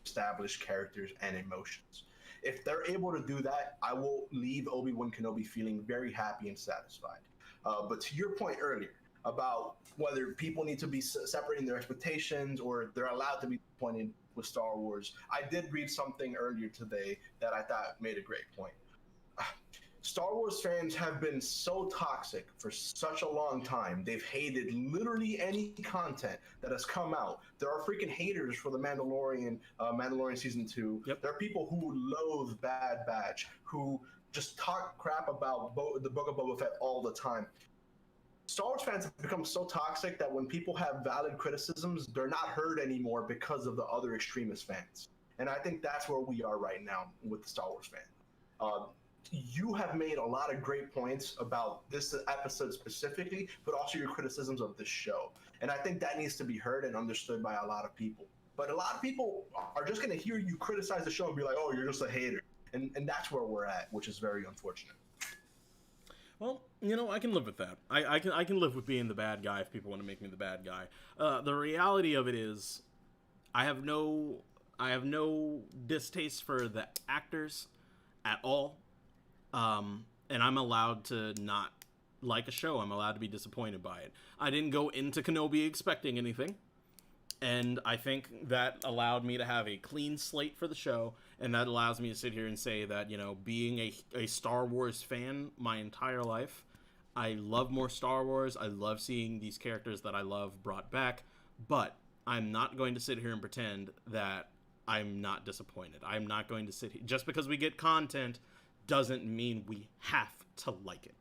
establish characters and emotions. If they're able to do that, I will leave Obi-Wan Kenobi feeling very happy and satisfied. But to your point earlier about whether people need to be separating their expectations or they're allowed to be disappointed with Star Wars, I did read something earlier today that I thought made a great point. Star Wars fans have been so toxic for such a long time. They've hated literally any content that has come out. There are freaking haters for The Mandalorian, Mandalorian Season 2. Yep. There are people who loathe Bad Batch, who just talk crap about the Book of Boba Fett all the time. Star Wars fans have become so toxic that when people have valid criticisms, they're not heard anymore because of the other extremist fans. And I think that's where we are right now with the Star Wars fan. You have made a lot of great points about this episode specifically, but also your criticisms of the show. And I think that needs to be heard and understood by a lot of people. But a lot of people are just going to hear you criticize the show and be like, oh, you're just a hater. And that's where we're at, which is very unfortunate. Well, you know, I can live with that. I can live with being the bad guy if people want to make me the bad guy. The reality of it is, I have no distaste for the actors at all. And I'm allowed to not like a show. I'm allowed to be disappointed by it. I didn't go into Kenobi expecting anything. And I think that allowed me to have a clean slate for the show. And that allows me to sit here and say that, you know, being a Star Wars fan my entire life, I love more Star Wars. I love seeing these characters that I love brought back. But I'm not going to sit here and pretend that I'm not disappointed. I'm not going to sit here. Just because we get content doesn't mean we have to like it.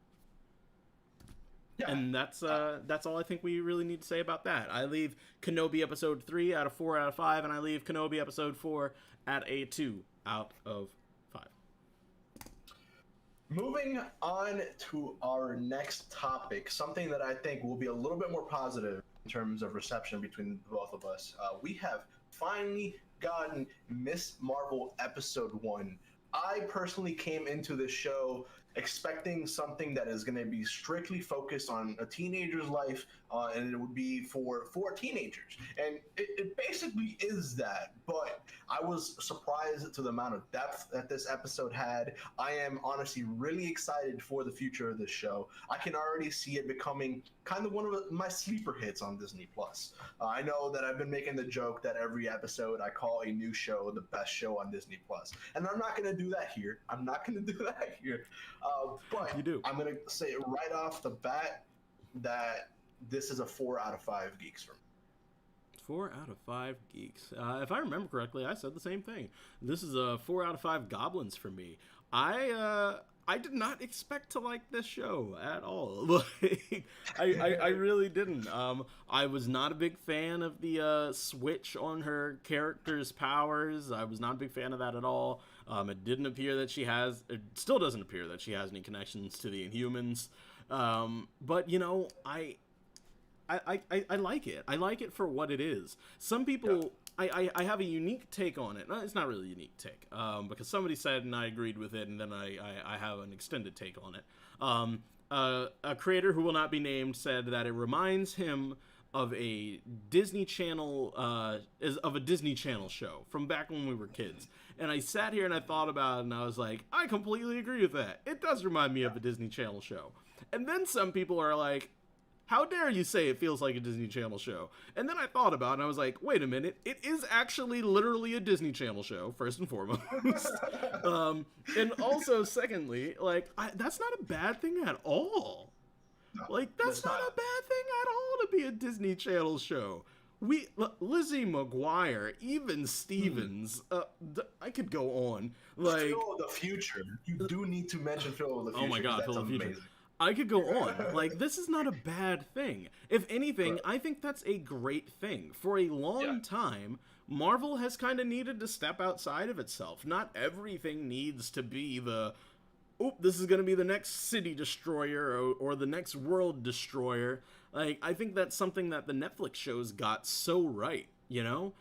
Yeah. And that's all I think we really need to say about that. I leave Kenobi episode 3 out of 4 out of 5, and I leave Kenobi episode 4 at a 2 out of 5. Moving on to our next topic, something that I think will be a little bit more positive in terms of reception between both of us. We have finally gotten Miss Marvel episode 1. I personally came into this show expecting something that is going to be strictly focused on a teenager's life, and it would be for teenagers. And it basically is that, but I was surprised to the amount of depth that this episode had. I am honestly really excited for the future of this show. I can already see it becoming kind of one of my sleeper hits on Disney+. I know that I've been making the joke that every episode I call a new show the best show on Disney+. And I'm not going to do that here. But you do. I'm going to say right off the bat that this is a 4 out of 5 Geeks for me. 4 out of 5 Geeks. If I remember correctly, I said the same thing. This is a 4 out of 5 Goblins for me. I did not expect to like this show at all. I really didn't. I was not a big fan of the switch on her character's powers. I was not a big fan of that at all. It didn't appear that it still doesn't appear that she has any connections to the Inhumans. But, you know, I like it. I like it for what it is. Some people, yeah. I have a unique take on it. It's not really a unique take, because somebody said and I agreed with it, and then I have an extended take on it. A creator who will not be named said that it reminds him of a Disney Channel show from back when we were kids. And I sat here and I thought about it, and I was like, I completely agree with that. It does remind me of a Disney Channel show. And then some people are like, how dare you say it feels like a Disney Channel show? And then I thought about it, and I was like, wait a minute. It is actually literally a Disney Channel show, first and foremost. And also, secondly, like, that's not a bad thing at all. No, like, that's not a bad thing at all to be a Disney Channel show. Lizzie McGuire, even Stevens, I could go on. Like, Phil of the Future. You do need to mention Phil of the Future. Oh my God, Phil of the Future. I could go on. Like, this is not a bad thing. If anything, I think that's a great thing. For a long time, Marvel has kind of needed to step outside of itself. Not everything needs to be the oh, this is gonna be the next city destroyer or the next world destroyer. Like, I think that's something that the Netflix shows got so right, you know?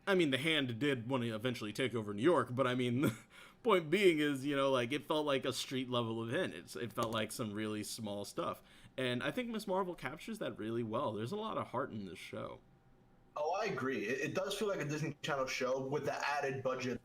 I mean, the Hand did want to eventually take over New York, but I mean, the point being is, you know, like, it felt like a street level event. It felt like some really small stuff. And I think Miss Marvel captures that really well. There's a lot of heart in this show. Oh, I agree. It does feel like a Disney Channel show with the added budget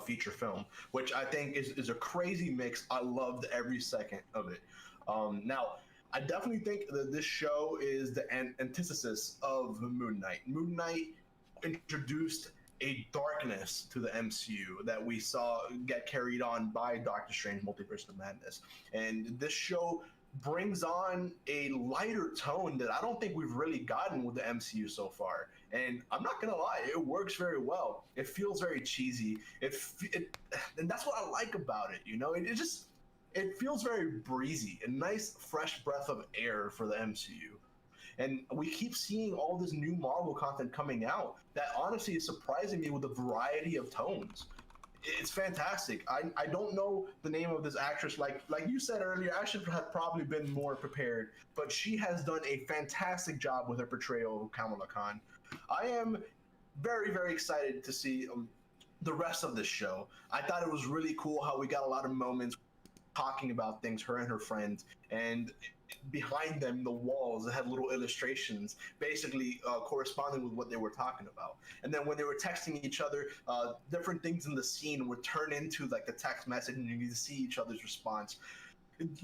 feature film, which I think is a crazy mix. I loved every second of it. Now, I definitely think that this show is the antithesis of Moon Knight. Moon Knight introduced a darkness to the MCU that we saw get carried on by Doctor Strange Multiverse of Madness. And this show brings on a lighter tone that I don't think we've really gotten with the MCU so far. And I'm not gonna lie, it works very well. It feels very cheesy. And that's what I like about it. You know, it feels very breezy, a nice fresh breath of air for the MCU. And we keep seeing all this new Marvel content coming out that honestly is surprising me with the variety of tones. It's fantastic. I don't know the name of this actress. Like you said earlier, I should have probably been more prepared, but she has done a fantastic job with her portrayal of Kamala Khan. I am very, very excited to see the rest of this show. I thought it was really cool how we got a lot of moments talking about things, her and her friends, and behind them, the walls that had little illustrations basically corresponding with what they were talking about. And then when they were texting each other, different things in the scene would turn into like a text message and you need to see each other's response.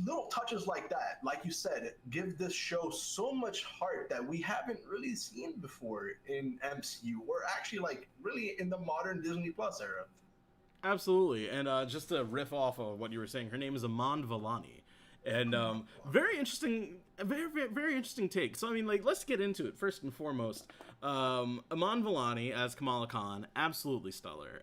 Little touches like that, like you said, give this show so much heart that we haven't really seen before in MCU, or actually like really in the modern Disney Plus era. Absolutely. And just to riff off of what you were saying, her name is Iman Vellani. And very interesting, very interesting take. So I mean, like, let's get into it first and foremost. Iman Vellani as Kamala Khan, absolutely stellar.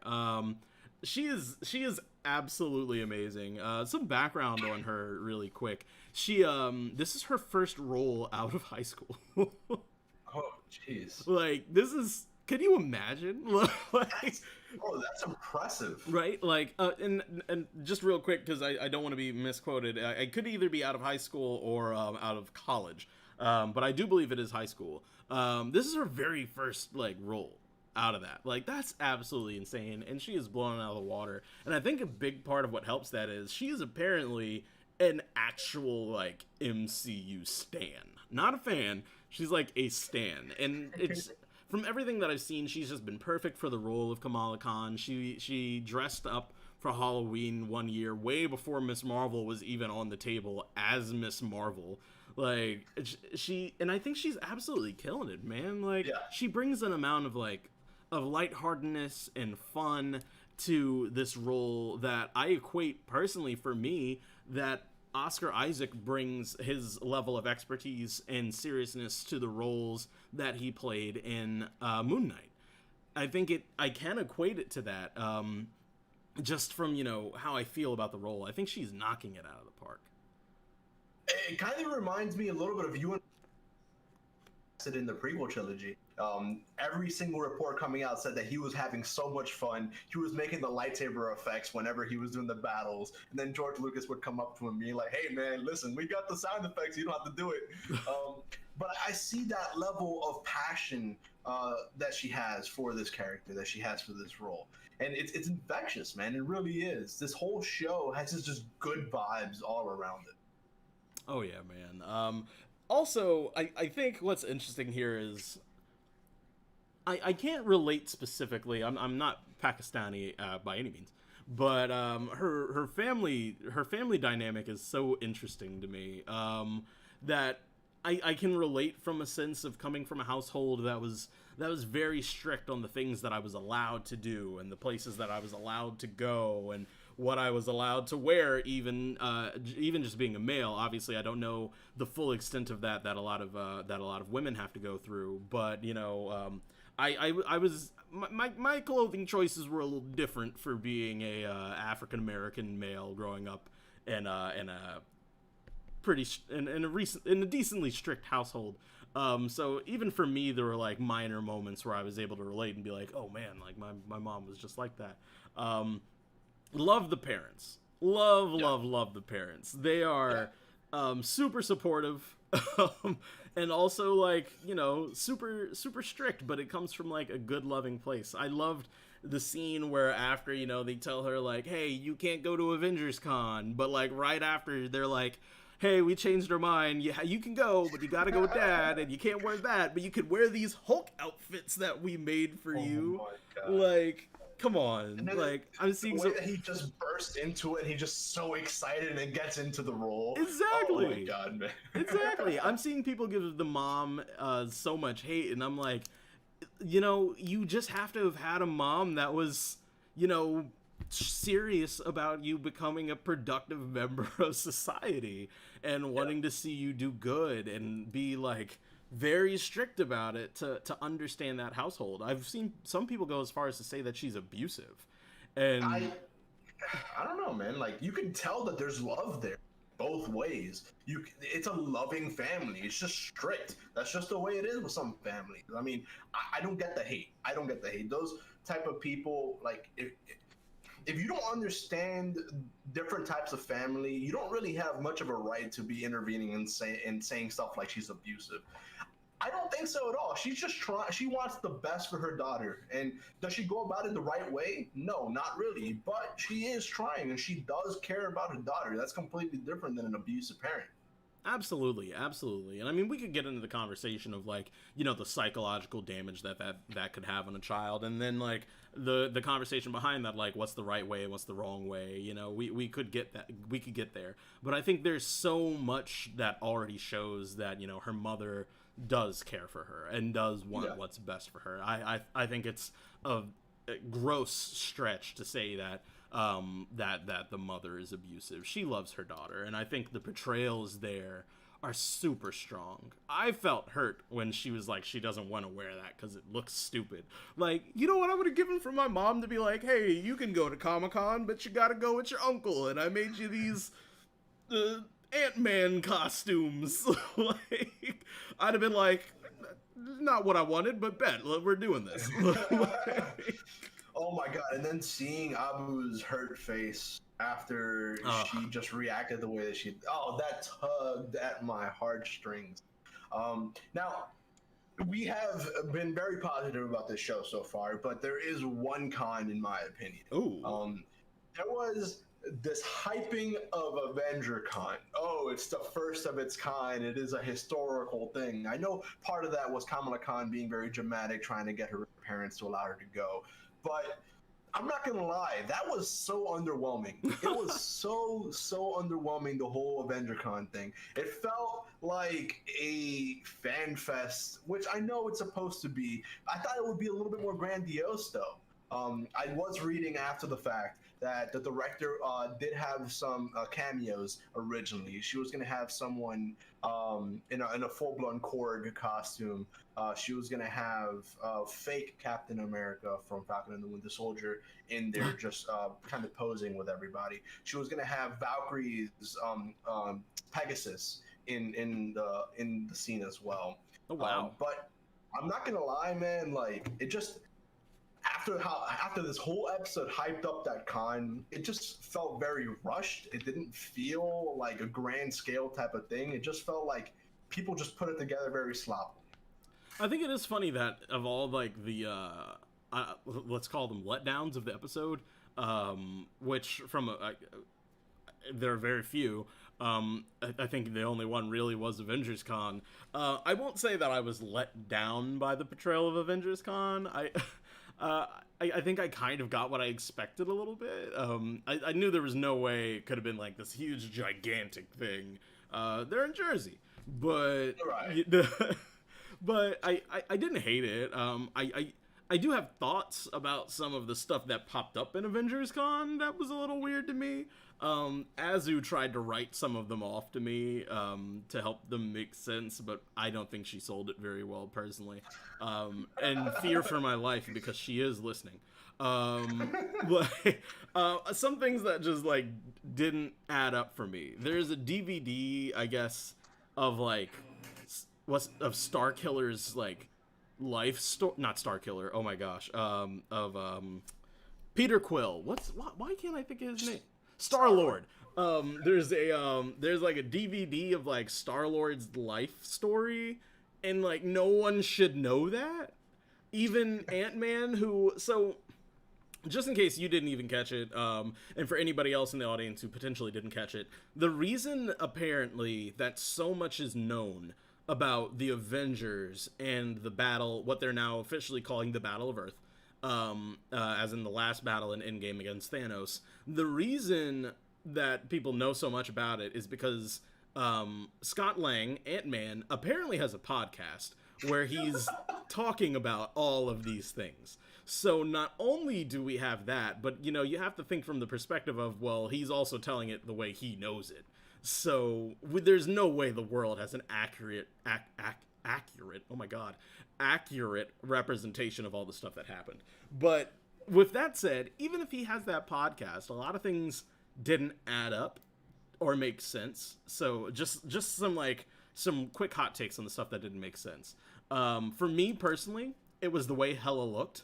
She is absolutely amazing. Some background on her, really quick. She this is her first role out of high school. Oh, jeez. Like, this is. Can you imagine? Like, that's impressive. Right? Like, and just real quick, because I don't want to be misquoted, I could either be out of high school or out of college, but I do believe it is high school. This is her very first, like, role out of that. Like, that's absolutely insane, and she is blown out of the water. And I think a big part of what helps that is she is apparently an actual, like, MCU stan. Not a fan, she's like a stan. And it's... From everything that I've seen, she's just been perfect for the role of Kamala Khan. She dressed up for Halloween one year, way before Miss Marvel was even on the table as Miss Marvel. Like, and I think she's absolutely killing it, man. Like, yeah. She brings an amount of, like, of lightheartedness and fun to this role that I equate, personally, for me, that Oscar Isaac brings his level of expertise and seriousness to the roles that he played in Moon Knight. I think I can equate it to that, just from, you know, how I feel about the role. I think she's knocking it out of the park. It kind of reminds me a little bit of you in the prequel trilogy. Every single report coming out said that he was having so much fun. He was making the lightsaber effects whenever he was doing the battles, and then George Lucas would come up to him and be like, "Hey man, listen, we got the sound effects. You don't have to do it." But I see that level of passion that she has for this character, that she has for this role, and it's infectious, man. It really is. This whole show has just good vibes all around it. Oh yeah, man. Also, I think what's interesting here is I can't relate specifically. I'm not Pakistani by any means, but her family dynamic is so interesting to me that I can relate from a sense of coming from a household that was very strict on the things that I was allowed to do and the places that I was allowed to go and what I was allowed to wear, even just being a male. Obviously, I don't know the full extent of that a lot of women have to go through, but you know, I was my clothing choices were a little different for being a African American male growing up in a decently strict household. So even for me, there were like minor moments where I was able to relate and be like, oh man, like my mom was just like that. Love the parents. love the parents. They are super supportive. And also, like, you know, super strict, but it comes from like a good loving place. I loved the scene where after, you know, they tell her like, hey, you can't go to Avengers Con, but like right after they're like, hey, we changed our mind, you can go, but you gotta go with Dad, and you can't wear that, but you could wear these Hulk outfits that we made for you. Like, come on. Like, I'm seeing the way that he just bursts into it, he's just so excited and gets into the role. Exactly. Oh my god, man. Exactly. I'm seeing people give the mom so much hate, and I'm like, you know, you just have to have had a mom that was, you know, serious about you becoming a productive member of society and wanting to see you do good and be like very strict about it to understand that household. I've seen some people go as far as to say that she's abusive, and I don't know, man. Like, you can tell that there's love there both ways. It's a loving family. It's just strict. That's just the way it is with some families. I mean, I don't get the hate. I don't get the hate. Those type of people, like, if you don't understand different types of family, you don't really have much of a right to be intervening and saying stuff like she's abusive. I don't think so at all. She's just trying. She wants the best for her daughter. And does she go about it the right way? No, not really. But she is trying, and she does care about her daughter. That's completely different than an abusive parent. Absolutely. And I mean, we could get into the conversation of, like, you know, the psychological damage that could have on a child, and then like the conversation behind that, like, what's the right way and what's the wrong way. You know, we could get there. But I think there's so much that already shows that, you know, her mother does care for her and does want what's best for her. I think it's a gross stretch to say that that the mother is abusive. She loves her daughter, and I think the portrayals there are super strong. I felt hurt when she was like, she doesn't want to wear that because it looks stupid. Like, you know what I would have given for my mom to be like, hey, you can go to Comic-Con, but you gotta go with your uncle, and I made you these Ant-Man costumes. Like, I'd have been like, not what I wanted, but bet, we're doing this. Like, oh my god, and then seeing Abu's hurt face after she just reacted the way that she... Oh, that tugged at my heartstrings. Now, we have been very positive about this show so far, but there is one con, in my opinion. Ooh. There was this hyping of Avenger Con. Oh, it's the first of its kind. It is a historical thing. I know part of that was Kamala Khan being very dramatic, trying to get her parents to allow her to go. But I'm not going to lie, that was so underwhelming. It was so underwhelming, the whole Avenger Con thing. It felt like a fan fest, which I know it's supposed to be. I thought it would be a little bit more grandiose, though. I was reading after the fact that the director did have some cameos originally. She was going to have someone in a full-blown Korg costume. She was going to have fake Captain America from Falcon and the Winter Soldier in there, just kind of posing with everybody. She was going to have Valkyrie's Pegasus in the scene as well. Oh wow! But I'm not going to lie, man. Like, it just... After this whole episode hyped up that con, it just felt very rushed. It didn't feel like a grand scale type of thing. It just felt like people just put it together very sloppily. I think it is funny that of all, like, the let's call them letdowns of the episode, which from there are very few. I think the only one really was Avengers Con. I won't say that I was let down by the portrayal of Avengers Con. I think I kind of got what I expected a little bit. I knew there was no way it could have been like this huge, gigantic thing. They're in Jersey, but right. But I didn't hate it. I do have thoughts about some of the stuff that popped up in Avengers Con that was a little weird to me. Azu tried to write some of them off to me to help them make sense, but I don't think she sold it very well personally. And fear for my life because she is listening. Like, some things that just like didn't add up for me. There's a DVD, I guess, of like of Star Killer's like life story, not Star Killer. Oh my gosh, of Peter Quill. Why can't I think of his name? Star-Lord. There's like a DVD of like Star-Lord's life story, and like no one should know that. Even Ant-Man, so just in case you didn't even catch it, and for anybody else in the audience who potentially didn't catch it, the reason apparently that so much is known about the Avengers and the battle, what they're now officially calling the Battle of Earth, as in the last battle in Endgame against Thanos, the reason that people know so much about it is because Scott Lang, Ant-Man, apparently has a podcast where he's talking about all of these things. So not only do we have that, but, you have to think from the perspective of, well, he's also telling it the way he knows it. So there's no way the world has an accurate representation of all the stuff that happened. But with that said, even if he has that podcast, a lot of things didn't add up or make sense. So just some quick hot takes on the stuff that didn't make sense. For me personally, it was the way Hela looked.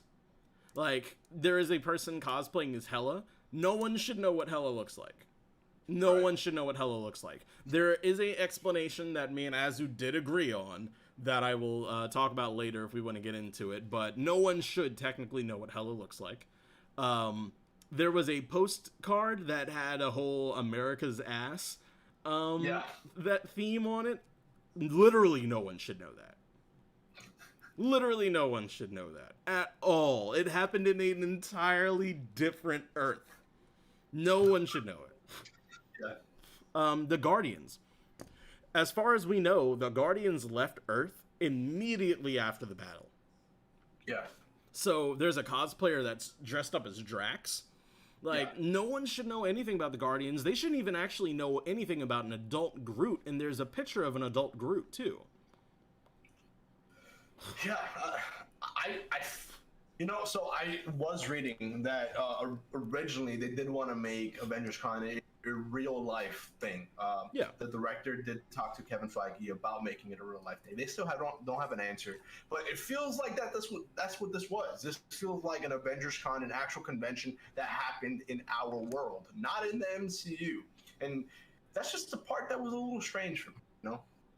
Like, there is a person cosplaying as Hela. No one should know what Hela looks like. No one should know what Hela looks like. There is a explanation that me and Azu did agree on that I will talk about later if we want to get into it, but no one should technically know what Hela looks like. There was a postcard that had a whole America's ass that theme on it. Literally no one should know that. Literally no one should know that at all. It happened in an entirely different Earth. No one should know it. Yeah. The Guardians. As far as we know, the Guardians left Earth immediately after the battle. Yeah. So there's a cosplayer that's dressed up as Drax. Like, no one should know anything about the Guardians. They shouldn't even actually know anything about an adult Groot, and there's a picture of an adult Groot, too. Yeah, so I was reading that originally they did want to make Avengers Con a real life thing. The director did talk to Kevin Feige about making it a real life thing. They still don't have an answer, but it feels like that's what this was. This feels like an Avengers Con, an actual convention that happened in our world, not in the MCU, and that's just the part that was a little strange for me.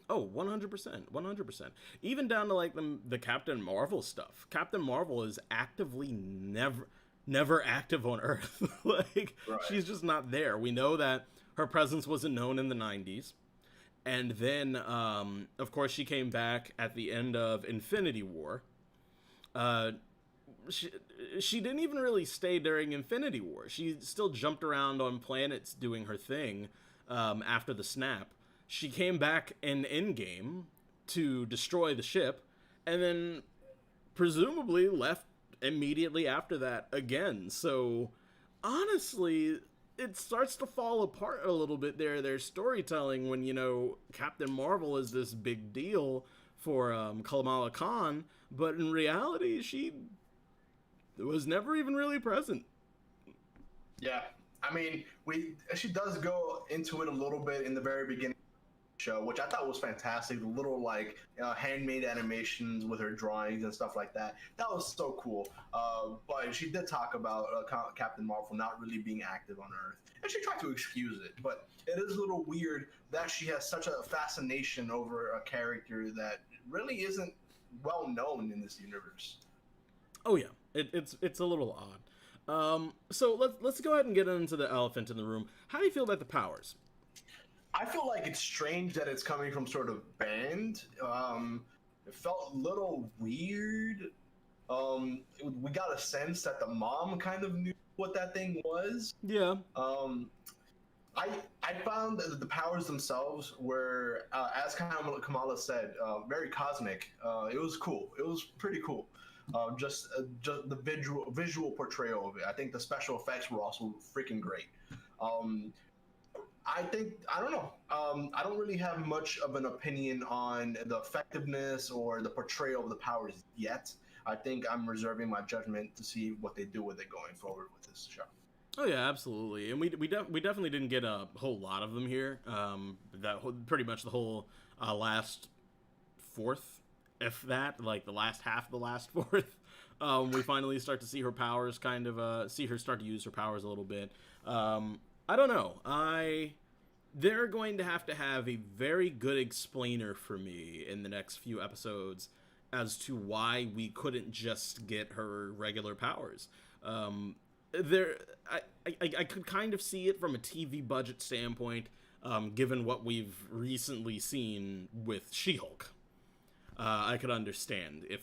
Oh, 100%, 100%. Even down to like the Captain Marvel stuff. Captain Marvel is actively never active on Earth. She's just not there. We know that her presence wasn't known in the 90s. And then, of course, she came back at the end of Infinity War. She didn't even really stay during Infinity War. She still jumped around on planets doing her thing after the snap. She came back in Endgame to destroy the ship, and then presumably left immediately after that again. So, honestly, it starts to fall apart a little bit there, their storytelling, when, Captain Marvel is this big deal for Kamala Khan, but in reality, she was never even really present. Yeah, I mean, she does go into it a little bit in the very beginning show, which I thought was fantastic. The little handmade animations with her drawings and stuff like that. That was so cool. But she did talk about Captain Marvel not really being active on Earth, and she tried to excuse it. But it is a little weird that she has such a fascination over a character that really isn't well known in this universe. Oh yeah, it's a little odd. So let's go ahead and get into the elephant in the room. How do you feel about the powers? I feel like it's strange that it's coming from sort of band. It felt a little weird. We got a sense that the mom kind of knew what that thing was. Yeah. I found that the powers themselves were, as Kamala said, very cosmic. It was cool. It was pretty cool. Just the visual portrayal of it. I think the special effects were also freaking great. I don't know. I don't really have much of an opinion on the effectiveness or the portrayal of the powers yet. I think I'm reserving my judgment to see what they do with it going forward with this show. Oh yeah, absolutely. And we definitely didn't get a whole lot of them here. Pretty much the whole last fourth, if that, like the last half of the last fourth. We finally start to see her powers see her start to use her powers a little bit. I don't know. They're going to have a very good explainer for me in the next few episodes as to why we couldn't just get her regular powers. There, I could kind of see it from a TV budget standpoint, given what we've recently seen with She-Hulk. I could understand if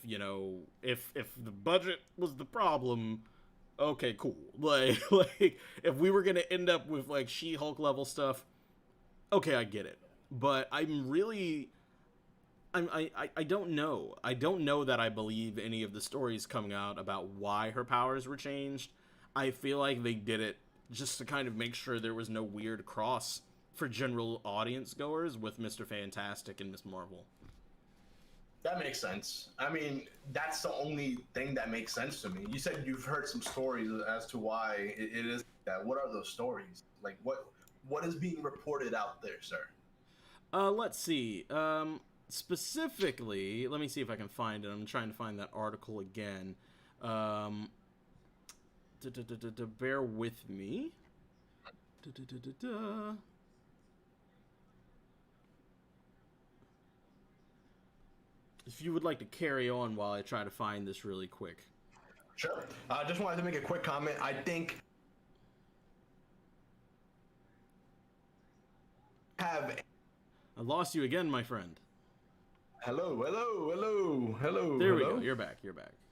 if the budget was the problem. Okay, cool. Like if we were gonna end up with like She-Hulk level stuff, okay, I get it. But I don't know. I don't know that I believe any of the stories coming out about why her powers were changed. I feel like they did it just to kind of make sure there was no weird cross for general audience goers with Mr. Fantastic and Miss Marvel. That makes sense. I mean, that's the only thing that makes sense to me. You said you've heard some stories as to why it is that. What are those stories? Like, what is being reported out there, sir? Let's see. Specifically, let me see if I can find it. I'm trying to find that article again. Bear with me. If you would like to carry on while I try to find this really quick. Sure. I just wanted to make a quick comment. I think I lost you again, my friend. Hello. There we go. You're back.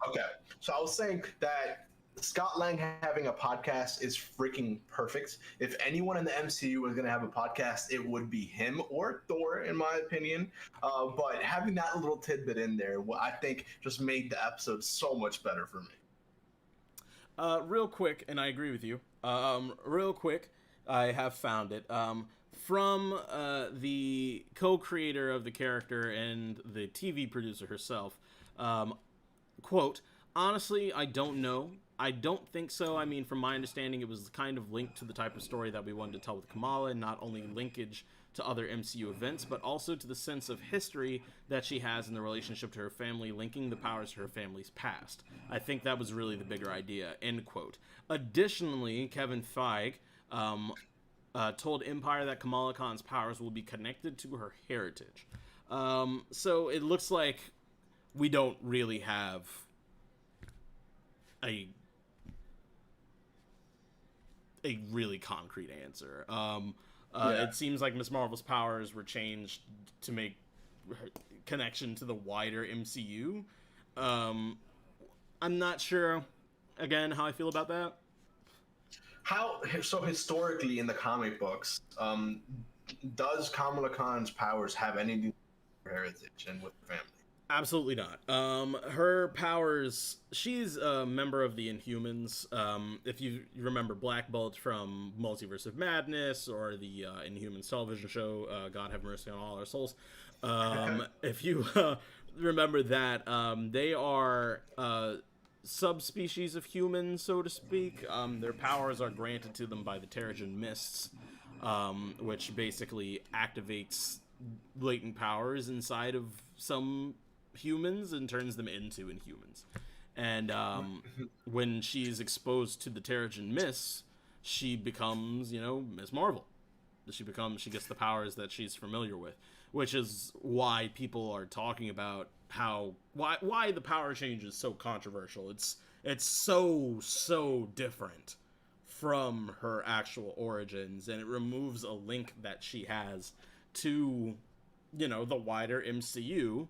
Okay. So I was saying that Scott Lang having a podcast is freaking perfect. If anyone in the MCU was going to have a podcast, it would be him or Thor, in my opinion. But having that little tidbit in there, I think just made the episode so much better for me. Real quick, and I agree with you. Real quick, I have found it. From the co-creator of the character and the TV producer herself. Quote, honestly, I don't know. I don't think so. I mean, from my understanding, it was kind of linked to the type of story that we wanted to tell with Kamala, and not only linkage to other MCU events, but also to the sense of history that she has in the relationship to her family, linking the powers to her family's past. I think that was really the bigger idea, end quote. Additionally, Kevin Feige told Empire that Kamala Khan's powers will be connected to her heritage. So it looks like we don't really have a really concrete answer. It seems like Miss Marvel's powers were changed to make connection to the wider MCU. I'm not sure, again, how I feel about that. So historically in the comic books, does Kamala Khan's powers have anything to do with her heritage and with the family? Absolutely not. Her powers, she's a member of the Inhumans. If you remember Black Bolt from Multiverse of Madness or the Inhumans television show, God Have Mercy on All Our Souls. If you remember that, they are subspecies of humans, so to speak. Their powers are granted to them by the Terrigen Mists, which basically activates latent powers inside of some humans and turns them into Inhumans. And when she's exposed to the Terrigen Mists, she becomes, Ms. Marvel. She gets the powers that she's familiar with, which is why people are talking about why the power change is so controversial. It's so different from her actual origins, and it removes a link that she has to, the wider MCU.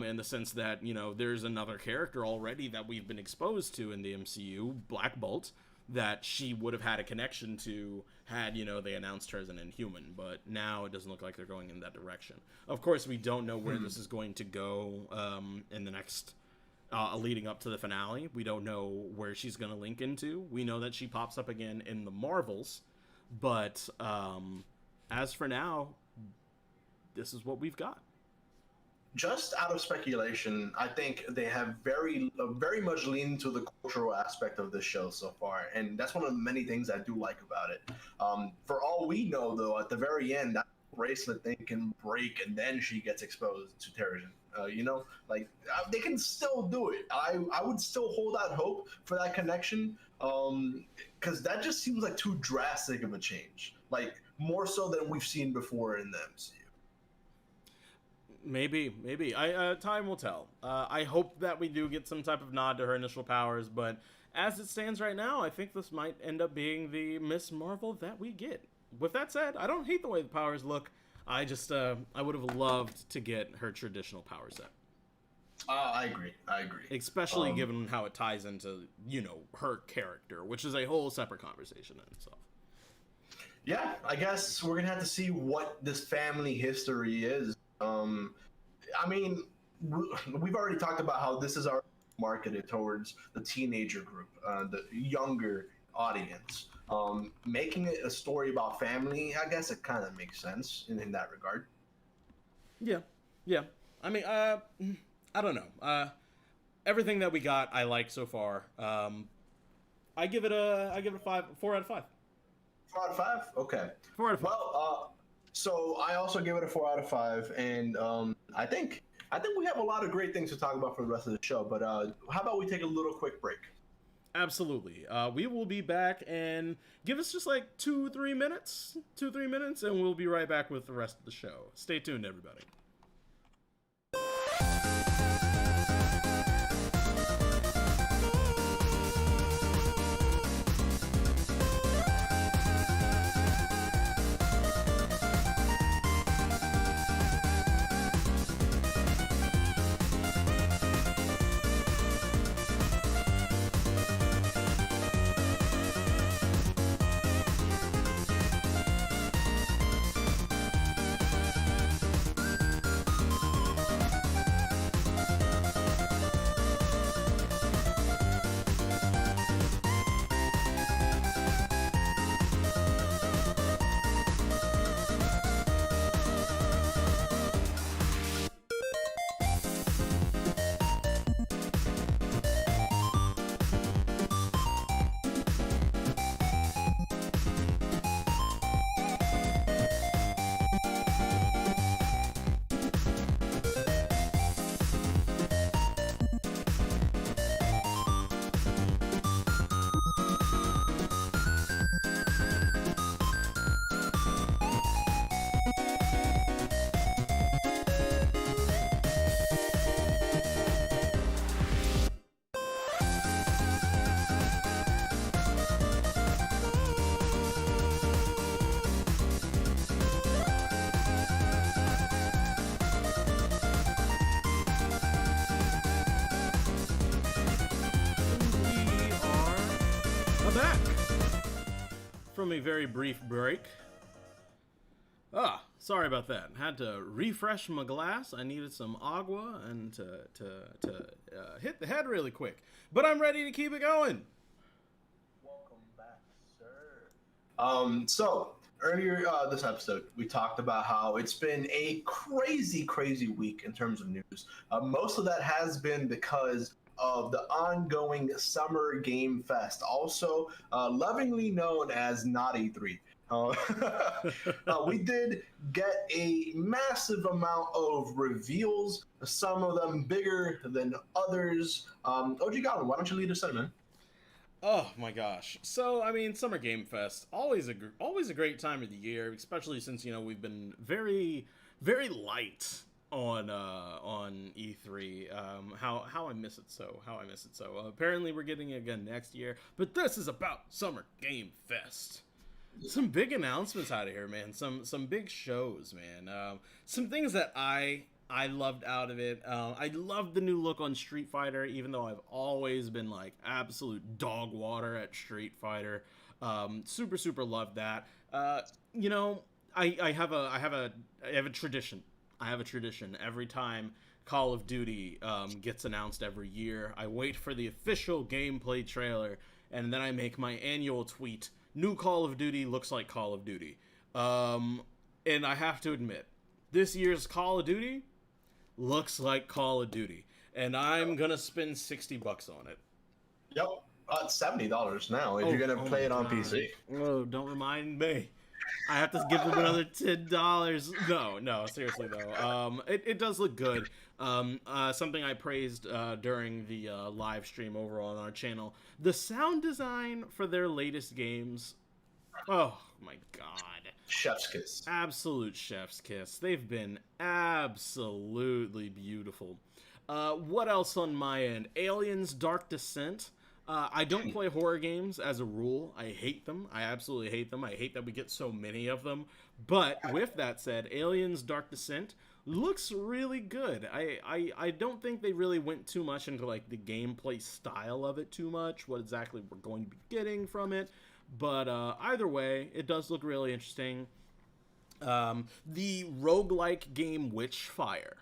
In the sense that, there's another character already that we've been exposed to in the MCU, Black Bolt, that she would have had a connection to had, they announced her as an Inhuman. But now it doesn't look like they're going in that direction. Of course, we don't know where this is going to go in the next, leading up to the finale. We don't know where she's going to link into. We know that she pops up again in the Marvels. But as for now, this is what we've got. Just out of speculation, I think they have very much leaned to the cultural aspect of this show so far, and that's one of the many things I do like about it. For all we know, though, at the very end, that bracelet thing can break, and then she gets exposed to Terrigen. They can still do it. I would still hold out hope for that connection. Because that just seems like too drastic of a change. Like, more so than we've seen before in the MCU. Maybe. Time will tell. I hope that we do get some type of nod to her initial powers, but as it stands right now, I think this might end up being the Miss Marvel that we get. With that said, I don't hate the way the powers look. I just, I would have loved to get her traditional power set. I agree. Especially given how it ties into, her character, which is a whole separate conversation in itself. Yeah, I guess we're going to have to see what this family history is. I mean, we've already talked about how this is our marketed towards the teenager group, the younger audience. Making it a story about family, I guess it kind of makes sense in that regard. Yeah. I mean, I don't know. Everything that we got, I like so far. I give it a 4 out of 5. 4 out of 5? Okay. 4 out of 5. Well, so I also give it a 4 out of 5, and I think we have a lot of great things to talk about for the rest of the show. But how about we take a little quick break? Absolutely. We will be back, and give us just like 2-3 minutes, and we'll be right back with the rest of the show. Stay tuned, everybody. Back from a very brief break. Sorry about that. Had to refresh my glass. I needed some agua and to hit the head really quick. But I'm ready to keep it going. Welcome back, sir. So earlier this episode, we talked about how it's been a crazy week in terms of news. Most of that has been because of the ongoing Summer Game Fest, also lovingly known as Not E3. We did get a massive amount of reveals, some of them bigger than others. OgGoblin, why don't you lead us in, man? Oh my gosh. So, I mean, Summer Game Fest, always a great time of the year, especially since, we've been very, very light on E3. How I miss it so. Apparently we're getting it again next year, but this is about Summer Game Fest. Some big announcements out of here, man. Some big shows, man. Some things that I loved out of it. I loved the new look on Street Fighter, even though I've always been like absolute dog water at Street Fighter. Super loved that. I have a tradition. Every time Call of Duty gets announced every year, I wait for the official gameplay trailer, and then I make my annual tweet. New Call of Duty looks like Call of Duty. And I have to admit, this year's Call of Duty looks like Call of Duty. And I'm going to spend $60 on it. Yep. It's $70 now if you're going to play it on PC. Oh, don't remind me. I have to give them another $10. No, seriously though. It does look good. Something I praised during the live stream over on our channel. The sound design for their latest games. Oh my god. Chef's kiss. Absolute chef's kiss. They've been absolutely beautiful. What else on my end? Aliens Dark Descent. I don't play horror games as a rule. I hate them. I absolutely hate them. I hate that we get so many of them. But with that said, Aliens Dark Descent looks really good. I don't think they really went too much into like the gameplay style of it too much, what exactly we're going to be getting from it. But either way, it does look really interesting. The roguelike game Witchfire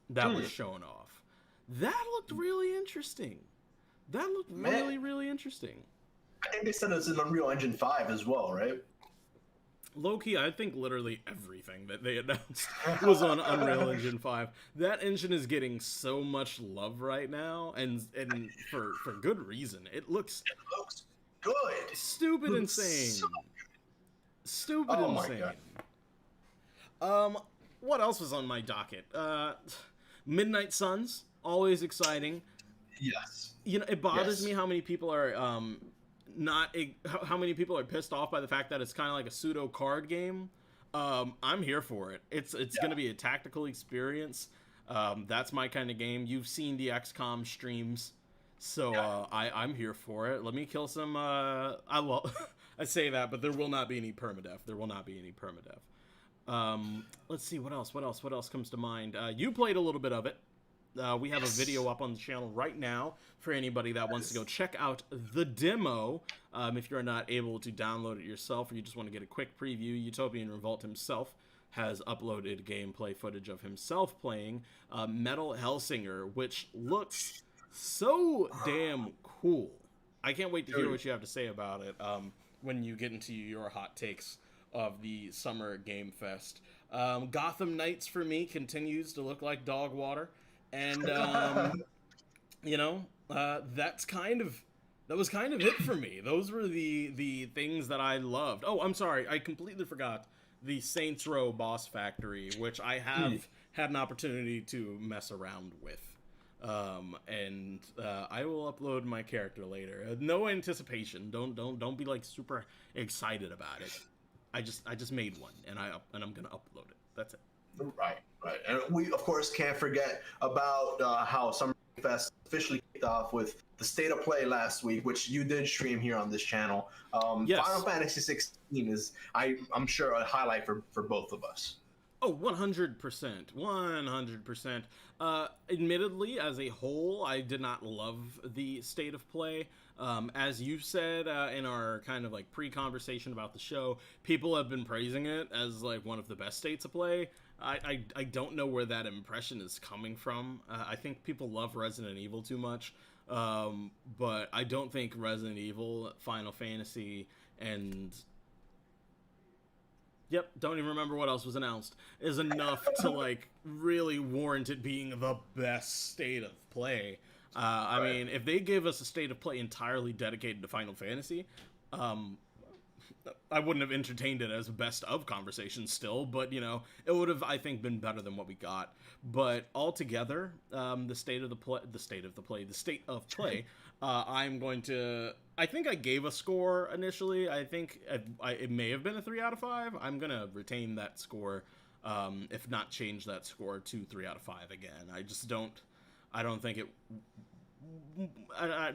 that was shown off, that looked really interesting. That looked really, really interesting. I think they said it's in Unreal Engine 5 as well, right? Low-key, I think literally everything that they announced was on Unreal Engine 5. That engine is getting so much love right now, and for good reason. It looks good. Stupid insane. So stupid insane. What else was on my docket? Midnight Suns, always exciting. Yes. You know, it bothers me how many people are how many people are pissed off by the fact that it's kind of like a pseudo card game. I'm here for it. It's going to be a tactical experience. That's my kind of game. You've seen the XCOM streams, so I'm here for it. Let me kill some. I say that, but there will not be any permadeath. Let's see what else comes to mind. You played a little bit of it. We have a video up on the channel right now for anybody that wants to go check out the demo. If you're not able to download it yourself, or you just want to get a quick preview, Utopian Revolt himself has uploaded gameplay footage of himself playing Metal Hellsinger, which looks so damn cool. I can't wait to hear what you have to say about it when you get into your hot takes of the Summer Game Fest. Gotham Knights for me continues to look like dog water. And, you know, that was kind of it for me. Those were the things that I loved. Oh, I'm sorry. I completely forgot the Saints Row Boss Factory, which I have had an opportunity to mess around with. And I will upload my character later. No anticipation. Don't be like super excited about it. I just made one, and I'm gonna upload it. That's it. Right. And we, of course, can't forget about how Summer Game Fest officially kicked off with the State of Play last week, which you did stream here on this channel. Yes. Final Fantasy 16 is, I'm sure, a highlight for both of us. Oh, 100%. 100%. Admittedly, as a whole, I did not love the State of Play. As you said in our kind of like pre-conversation about the show, people have been praising it as like one of the best states of play. I don't know where that impression is coming from. I think people love Resident Evil too much, but I don't think Resident Evil, Final Fantasy, and don't even remember what else was announced, is enough to like really warrant it being the best state of play. I mean, if they give us a state of play entirely dedicated to Final Fantasy, I wouldn't have entertained it as a best of conversation still, but, you know, it would have, I think, been better than what we got. But altogether, the state of play, I'm going to, I think I gave a score initially. I think it may have been a 3 out of 5. I'm going to retain that score, if not change that score to 3 out of 5 again. I don't think it,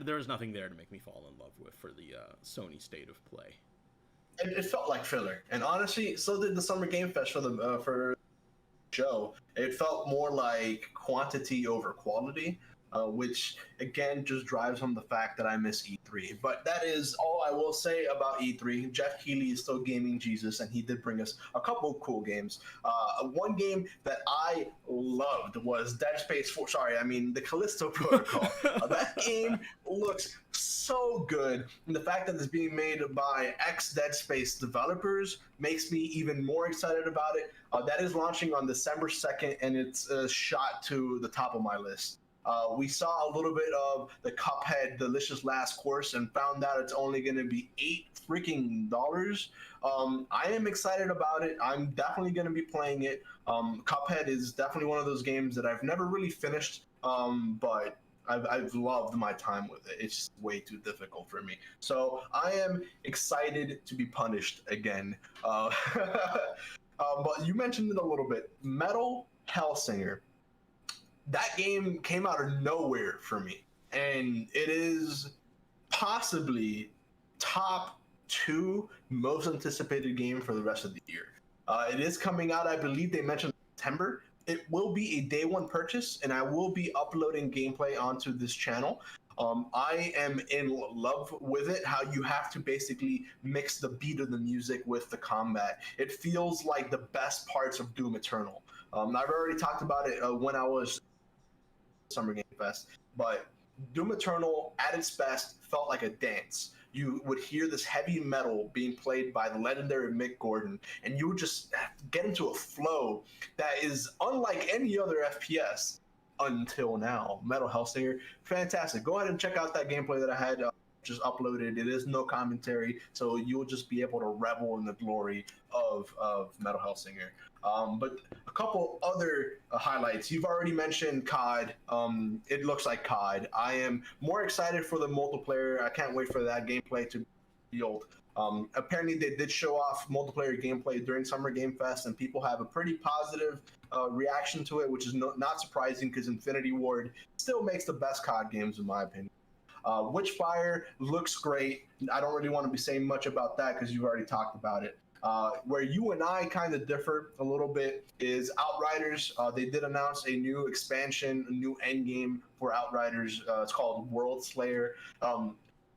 there's nothing there to make me fall in love with for the Sony State of Play. It felt like filler, and honestly, so did the Summer Game Fest for the show. It felt more like quantity over quality, which again just drives home the fact that I miss E3. But that is all I will say about E3. Jeff Keighley is still gaming Jesus, and he did bring us a couple of cool games. One game that I loved was Dead Space 4. The Callisto Protocol. That game looks so good, and the fact that it's being made by ex-Dead Space developers makes me even more excited about it. That is launching on December 2nd, and it's shot to the top of my list. We saw a little bit of the Cuphead Delicious Last Course and found out it's only going to be $8 freaking. I am excited about it. I'm definitely going to be playing it. Cuphead is definitely one of those games that I've never really finished, but I've loved my time with it. It's just way too difficult for me. So I am excited to be punished again. But you mentioned it a little bit. Metal Hellsinger. That game came out of nowhere for me. And it is possibly top 2 most anticipated game for the rest of the year. It is coming out, I believe they mentioned September. It will be a day 1 purchase, and I will be uploading gameplay onto this channel. I am in love with it, how you have to basically mix the beat of the music with the combat. It feels like the best parts of Doom Eternal. I've already talked about it when I was Summer Game Fest, but Doom Eternal at its best felt like a dance. You would hear this heavy metal being played by the legendary Mick Gordon, and you would just get into a flow that is unlike any other FPS until now. Metal Hellsinger, fantastic. Go ahead and check out that gameplay that I had just uploaded. It is no commentary, so you'll just be able to revel in the glory of Metal Hellsinger. But a couple other highlights. You've already mentioned COD. It looks like COD. I am more excited for the multiplayer. I can't wait for that gameplay to be revealed. Apparently, they did show off multiplayer gameplay during Summer Game Fest, and people have a pretty positive reaction to it, which is not surprising because Infinity Ward still makes the best COD games, in my opinion. Witchfire looks great. I don't really want to be saying much about that because you've already talked about it. Where you and I kind of differ a little bit is Outriders. They did announce a new expansion, a new end game for Outriders. It's called World Slayer.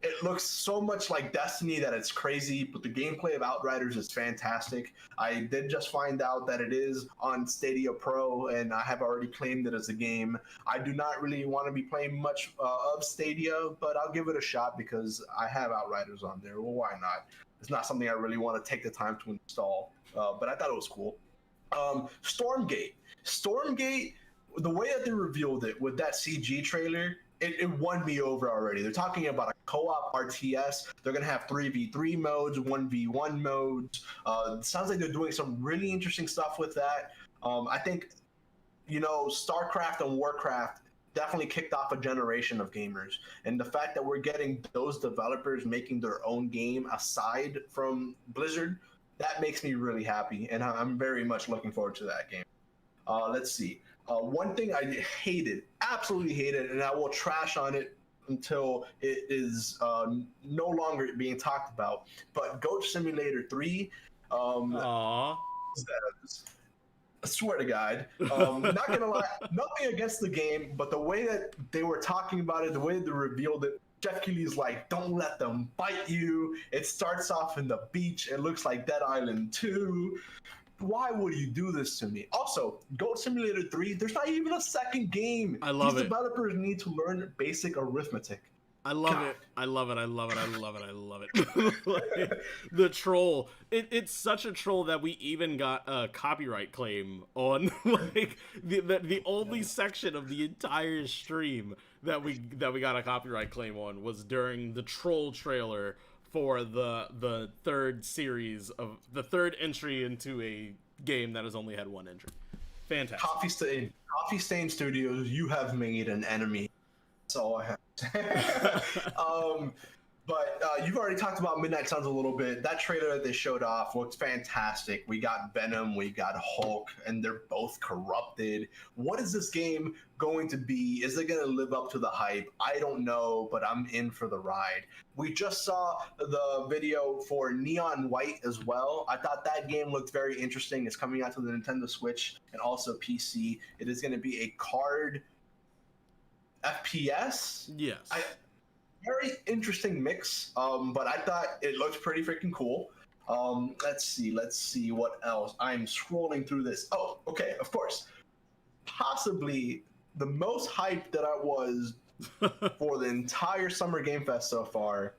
It looks so much like Destiny that it's crazy, but the gameplay of Outriders is fantastic. I did just find out that it is on Stadia Pro, and I have already claimed it as a game. I do not really want to be playing much of Stadia, but I'll give it a shot because I have Outriders on there. Well, why not? It's not something I really want to take the time to install, but I thought it was cool. Stormgate. Stormgate, the way that they revealed it with that CG trailer, it won me over already. They're talking about a co-op RTS. They're going to have 3v3 modes, 1v1 modes. Sounds like they're doing some really interesting stuff with that. I think, StarCraft and Warcraft definitely kicked off a generation of gamers. And the fact that we're getting those developers making their own game aside from Blizzard, that makes me really happy. And I'm very much looking forward to that game. Let's see. One thing I hated, absolutely hated, and I will trash on it until it is no longer being talked about, but Goat Simulator 3. Aww. I swear to God. Not going to lie, nothing against the game, but the way that they were talking about it, the way they revealed it, Jeff Keighley's like, don't let them bite you. It starts off in the beach. It looks like Dead Island 2. Why would you do this to me? Also, Goat Simulator 3, there's not even a second game. I love These it. developers need to learn basic arithmetic. I love it. I love it. I love it. I love it. I love it. Like, the troll. It's such a troll that we even got a copyright claim on like the only section of the entire stream that we got a copyright claim on was during the troll trailer for the third series of the third entry into a game that has only had one entry. Fantastic. Coffee Stain Studios, you have made an enemy. That's all I have. But you've already talked about Midnight Suns a little bit. That trailer that they showed off looked fantastic. We got Venom, we got Hulk, and they're both corrupted. What is this game going to be? Is it going to live up to the hype? I don't know, but I'm in for the ride. We just saw the video for Neon White as well. I thought that game looked very interesting. It's coming out to the Nintendo Switch and also PC. It is going to be a card FPS. Yes. Very interesting mix, but I thought it looked pretty freaking cool. Let's see what else. I'm scrolling through this. Oh, okay, of course. Possibly the most hyped that I was for the entire Summer Game Fest so far,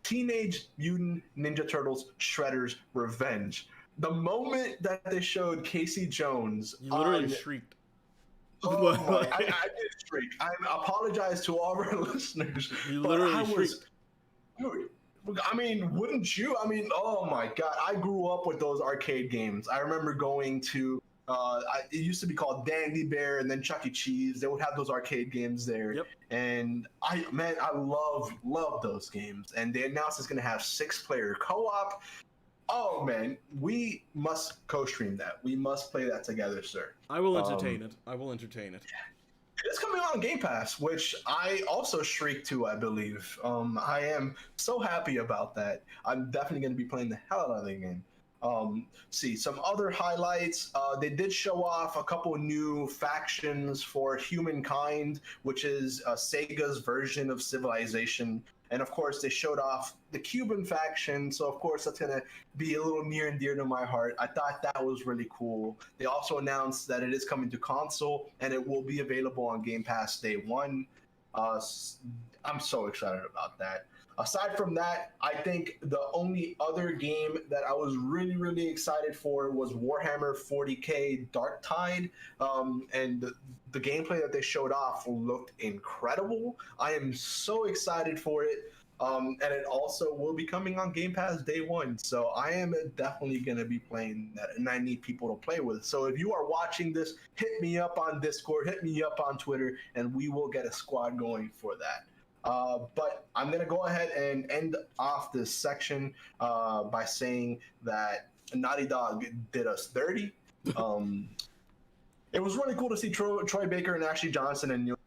Teenage Mutant Ninja Turtles Shredder's Revenge. The moment that they showed Casey Jones, you literally shrieked. Oh my! I did shriek. I apologize to all of our listeners. You but literally I was, shrieked. I mean, wouldn't you? I mean, oh my God! I grew up with those arcade games. I remember going to. It used to be called Dandy Bear, and then Chuck E. Cheese. They would have those arcade games there, Yep. and I love those games. And they announced it's going to have 6-player co-op. Oh man, we must co-stream that. We must play that together, sir. I will entertain it. I will entertain it. It's coming out on Game Pass, which I also shrieked to, I believe. I am so happy about that. I'm definitely going to be playing the hell out of the game. See, some other highlights. They did show off a couple new factions for Humankind, which is Sega's version of Civilization. And of course, they showed off the Cuban faction. So of course, that's going to be a little near and dear to my heart. I thought that was really cool. They also announced that it is coming to console and it will be available on Game Pass day one. I'm so excited about that. Aside from that, I think the only other game that I was really excited for was Warhammer 40k Dark Tide, and the gameplay that they showed off looked incredible. I am so excited for it, and it also will be coming on Game Pass day one, so I am definitely going to be playing that, and I need people to play with. So if you are watching this, hit me up on Discord, hit me up on Twitter, and we will get a squad going for that. But I'm going to go ahead and end off this section by saying that Naughty Dog did us dirty. It was really cool to see Troy Baker and Ashley Johnson and Neil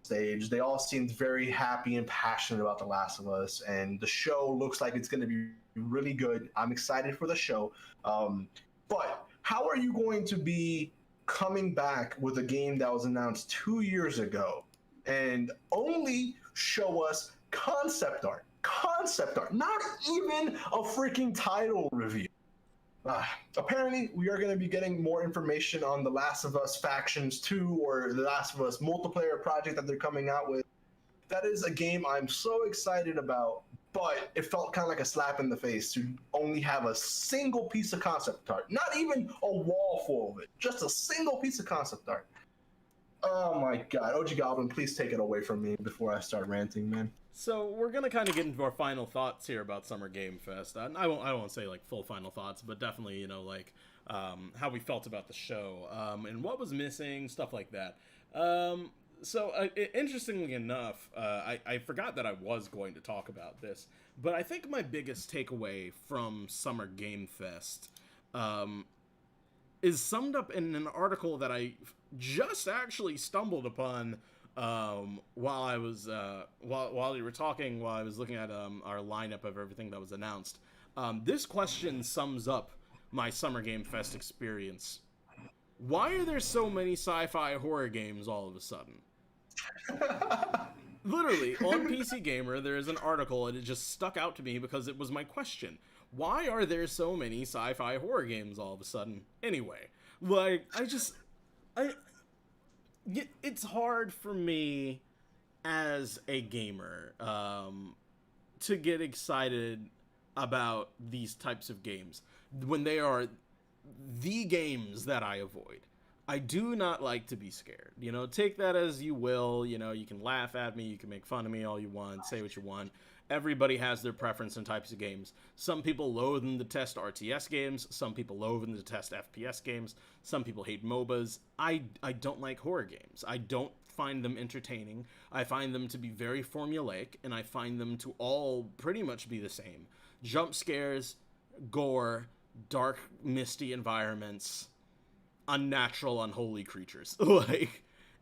stage. They all seemed very happy and passionate about The Last of Us, and the show looks like it's going to be really good. I'm excited for the show. But how are you going to be coming back with a game that was announced 2 years ago and only show us concept art, not even a freaking title review? Apparently, we are going to be getting more information on The Last of Us Factions 2 or The Last of Us multiplayer project that they're coming out with. That is a game I'm so excited about, but it felt kind of like a slap in the face to only have a single piece of concept art. Not even a wall full of it, just a single piece of concept art. Oh my God, OgGoblin, please take it away from me before I start ranting, man. So we're gonna kind of get into our final thoughts here about Summer Game Fest. I won't say like full final thoughts, but definitely like how we felt about the show and what was missing, stuff like that. So interestingly enough, I forgot that I was going to talk about this, but I think my biggest takeaway from Summer Game Fest is summed up in an article that I just actually stumbled upon while I was while you were talking, while I was looking at our lineup of everything that was announced. This question sums up my Summer Game Fest experience. Why are there so many sci-fi horror games all of a sudden? Literally, on PC Gamer, there is an article, and it just stuck out to me because it was my question. Why are there so many sci-fi horror games all of a sudden? Anyway, like, it's hard for me as a gamer to get excited about these types of games when they are the games that I avoid. I do not like to be scared. Take that as you will. You can laugh at me, you can make fun of me all you want, say what you want. Everybody has their preference in types of games. Some people loathe and detest RTS games. Some people loathe and detest FPS games. Some people hate MOBAs. I don't like horror games. I don't find them entertaining. I find them to be very formulaic, and I find them to all pretty much be the same. Jump scares, gore, dark, misty environments, unnatural, unholy creatures.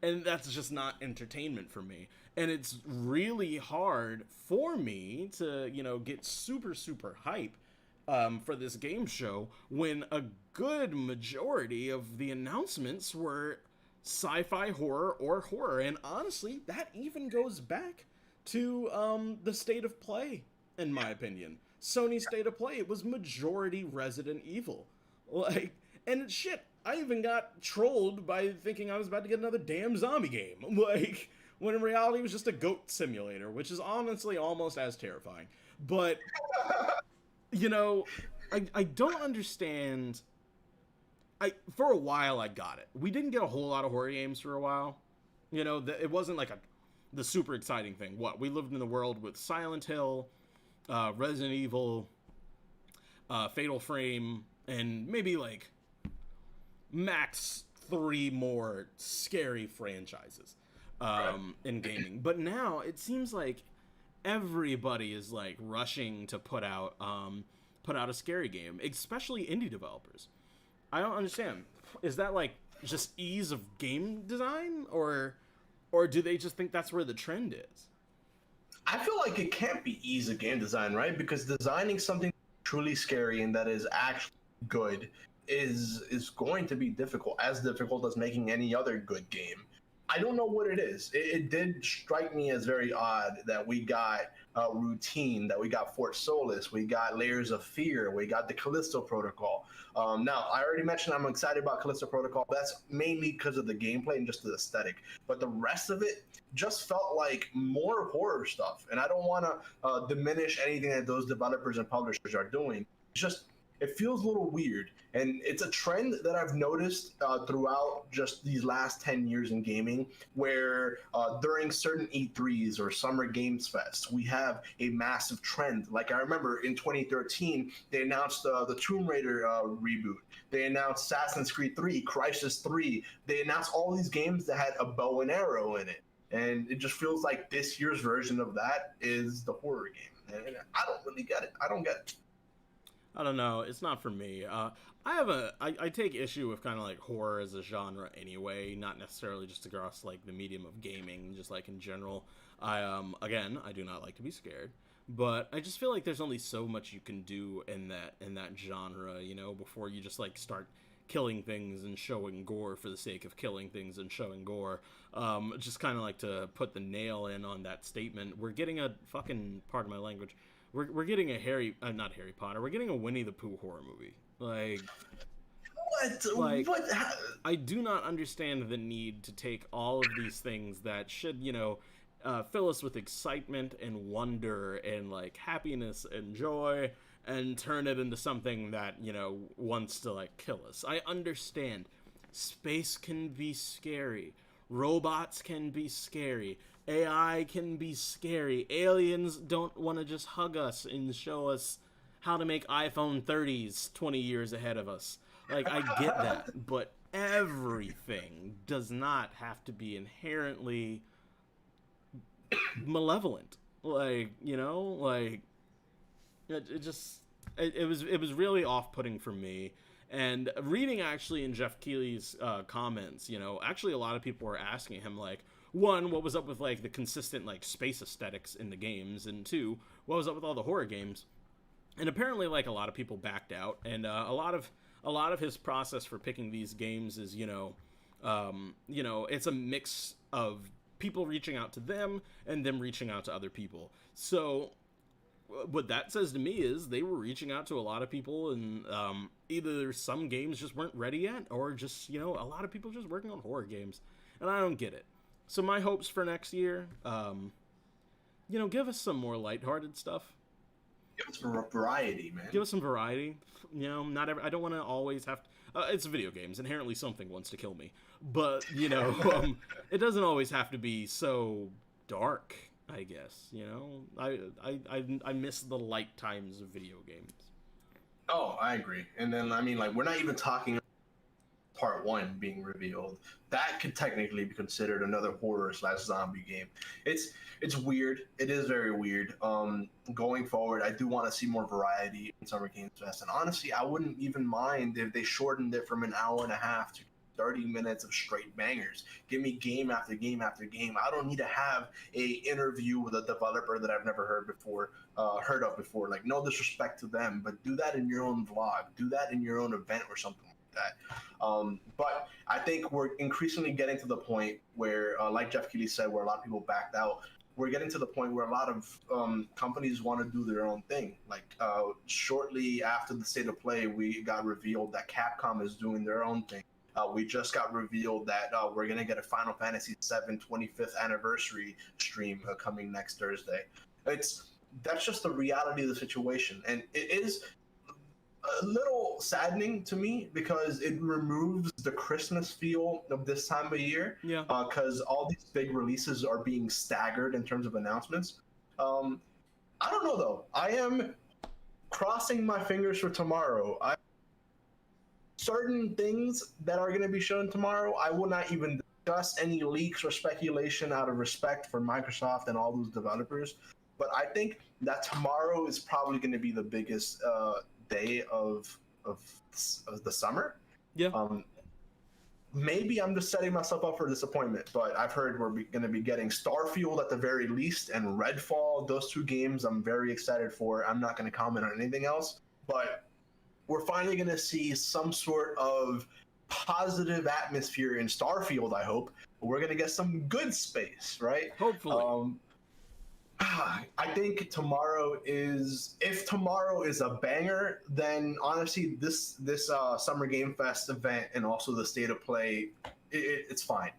And that's just not entertainment for me. And it's really hard for me to, get super hype for this game show when a good majority of the announcements were sci-fi horror or horror. And honestly, that even goes back to the State of Play, in my opinion. Sony's State of Play, it was majority Resident Evil. And shit, I even got trolled by thinking I was about to get another damn zombie game. When in reality it was just a goat simulator, which is honestly almost as terrifying. But, I don't understand. for a while I got it. We didn't get a whole lot of horror games for a while. You know, it wasn't like the super exciting thing. What, we lived in the world with Silent Hill, Resident Evil, Fatal Frame, and maybe like max 3 more scary franchises in gaming. But now it seems like everybody is like rushing to put out a scary game, especially indie developers. I don't understand. Is that like just ease of game design, or do they just think that's where the trend is? I feel like it can't be ease of game design, right? Because designing something truly scary and that is actually good is going to be difficult, as difficult as making any other good game. I don't know what it is. It did strike me as very odd that we got Routine, that we got Fort Solis, we got Layers of Fear, we got the Callisto Protocol. Now, I already mentioned I'm excited about Callisto Protocol. That's mainly because of the gameplay and just the aesthetic. But the rest of it just felt like more horror stuff. And I don't want to diminish anything that those developers and publishers are doing. It's just, it feels a little weird. And it's a trend that I've noticed throughout just these last 10 years in gaming, where during certain E3s or Summer Games Fest, we have a massive trend. Like I remember in 2013, they announced the Tomb Raider reboot. They announced Assassin's Creed 3, Crysis 3. They announced all these games that had a bow and arrow in it. And it just feels like this year's version of that is the horror game. And I don't really get it. I don't get it. I don't know. It's not for me. I take issue with kind of like horror as a genre anyway, not necessarily just across like the medium of gaming, just like in general. Again, I do not like to be scared, but I just feel like there's only so much you can do in that genre, you know, before you just like start killing things and showing gore for the sake of killing things and showing gore. Just kind of like to put the nail in on that statement. We're getting a fucking, pardon my language, we're getting a not Harry Potter. We're getting a Winnie the Pooh horror movie. Like, what? Like, what? I do not understand the need to take all of these things that should, you know, fill us with excitement and wonder and like happiness and joy, and turn it into something that, you know, wants to like kill us. I understand. Space can be scary. Robots can be scary. AI can be scary. Aliens don't want to just hug us and show us how to make iPhone 30s 20 years ahead of us. Like, I get that, but everything does not have to be inherently malevolent. Like, you know, like, it was really off-putting for me. And reading actually in Jeff Keighley's comments, you know, actually a lot of people were asking him, like, one, what was up with like the consistent like space aesthetics in the games, and two, what was up with all the horror games? And apparently, like, a lot of people backed out, and a lot of his process for picking these games is, you know, it's a mix of people reaching out to them and them reaching out to other people. So what that says to me is they were reaching out to a lot of people, and either some games just weren't ready yet, or just, you know, a lot of people just working on horror games, and I don't get it. So my hopes for next year, you know, give us some more lighthearted stuff. Give us variety, man. Give us some variety. You know, I don't want to always have to, it's video games. Inherently something wants to kill me. But, you know, it doesn't always have to be so dark, I guess. You know, I miss the light times of video games. Oh, I agree. And then, I mean, like, we're not even talking part 1 being revealed. That could technically be considered another horror/zombie game. It's weird. It is very weird. Going forward, I do want to see more variety in Summer Games Fest. And honestly, I wouldn't even mind if they shortened it from an hour and a half to 30 minutes of straight bangers. Give me game after game after game. I don't need to have a interview with a developer that I've never heard of before. Like, no disrespect to them, but do that in your own vlog. Do that in your own event or something like that. But I think we're increasingly getting to the point where, like Jeff Keighley said, where a lot of people backed out. We're getting to the point where a lot of companies want to do their own thing. Like, shortly after the State of Play, we got revealed that Capcom is doing their own thing. We just got revealed that we're going to get a Final Fantasy VII 25th anniversary stream coming next Thursday. That's just the reality of the situation. And it is, a little saddening to me because it removes the Christmas feel of this time of year. Yeah. Because all these big releases are being staggered in terms of announcements. I don't know though. I am crossing my fingers for tomorrow. Certain things that are going to be shown tomorrow, I will not even discuss any leaks or speculation out of respect for Microsoft and all those developers. But I think that tomorrow is probably going to be the biggest day of the summer. Yeah. Maybe I'm just setting myself up for disappointment, but I've heard we're going to be getting Starfield at the very least and Redfall. Those two games I'm very excited for. I'm not going to comment on anything else, but we're finally going to see some sort of positive atmosphere in Starfield, I hope. We're going to get some good space, right? Hopefully. I think if tomorrow is a banger, then honestly, this Summer Game Fest event and also the State of Play, it's fine.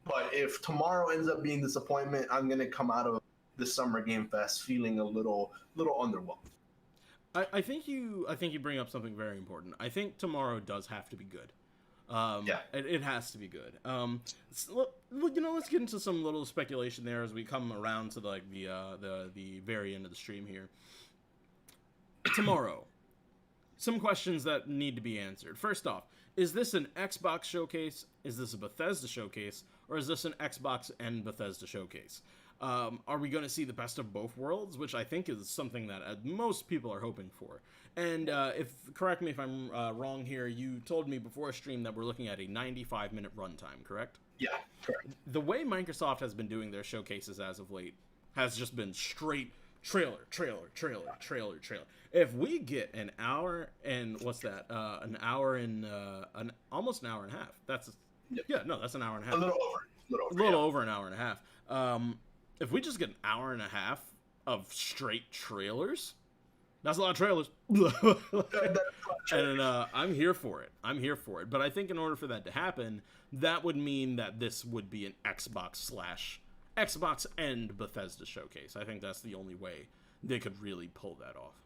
But if tomorrow ends up being disappointment, I'm gonna come out of the Summer Game Fest feeling a little underwhelmed. I think you bring up something very important. I think tomorrow does have to be good. It has to be good. Let's get into some little speculation there as we come around to the very end of the stream here. Tomorrow, some questions that need to be answered. First off, is this an Xbox showcase? Is this a Bethesda showcase? Or is this an Xbox and Bethesda showcase? Are we going to see the best of both worlds, which I think is something that most people are hoping for. And correct me if I'm wrong here, you told me before stream that we're looking at a 95-minute runtime, correct? Yeah, correct. The way Microsoft has been doing their showcases as of late has just been straight trailer. If we get an hour and almost an hour and a half. That's an hour and a half. A little over an hour and a half. If we just get an hour and a half of straight trailers, that's a lot of trailers. And I'm here for it. But I think in order for that to happen, that would mean that this would be an Xbox and Bethesda showcase. I think that's the only way they could really pull that off.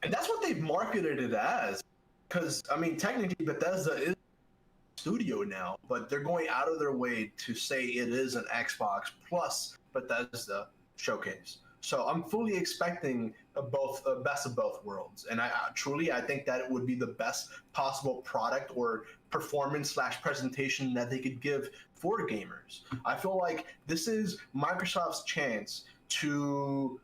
And that's what they've marketed it as. Because, I mean, technically Bethesda is a studio now, but they're going out of their way to say it is an Xbox plus Bethesda showcase. So I'm fully expecting best of both worlds, and I think that it would be the best possible product or performance / presentation that they could give for gamers. I feel like this is Microsoft's chance to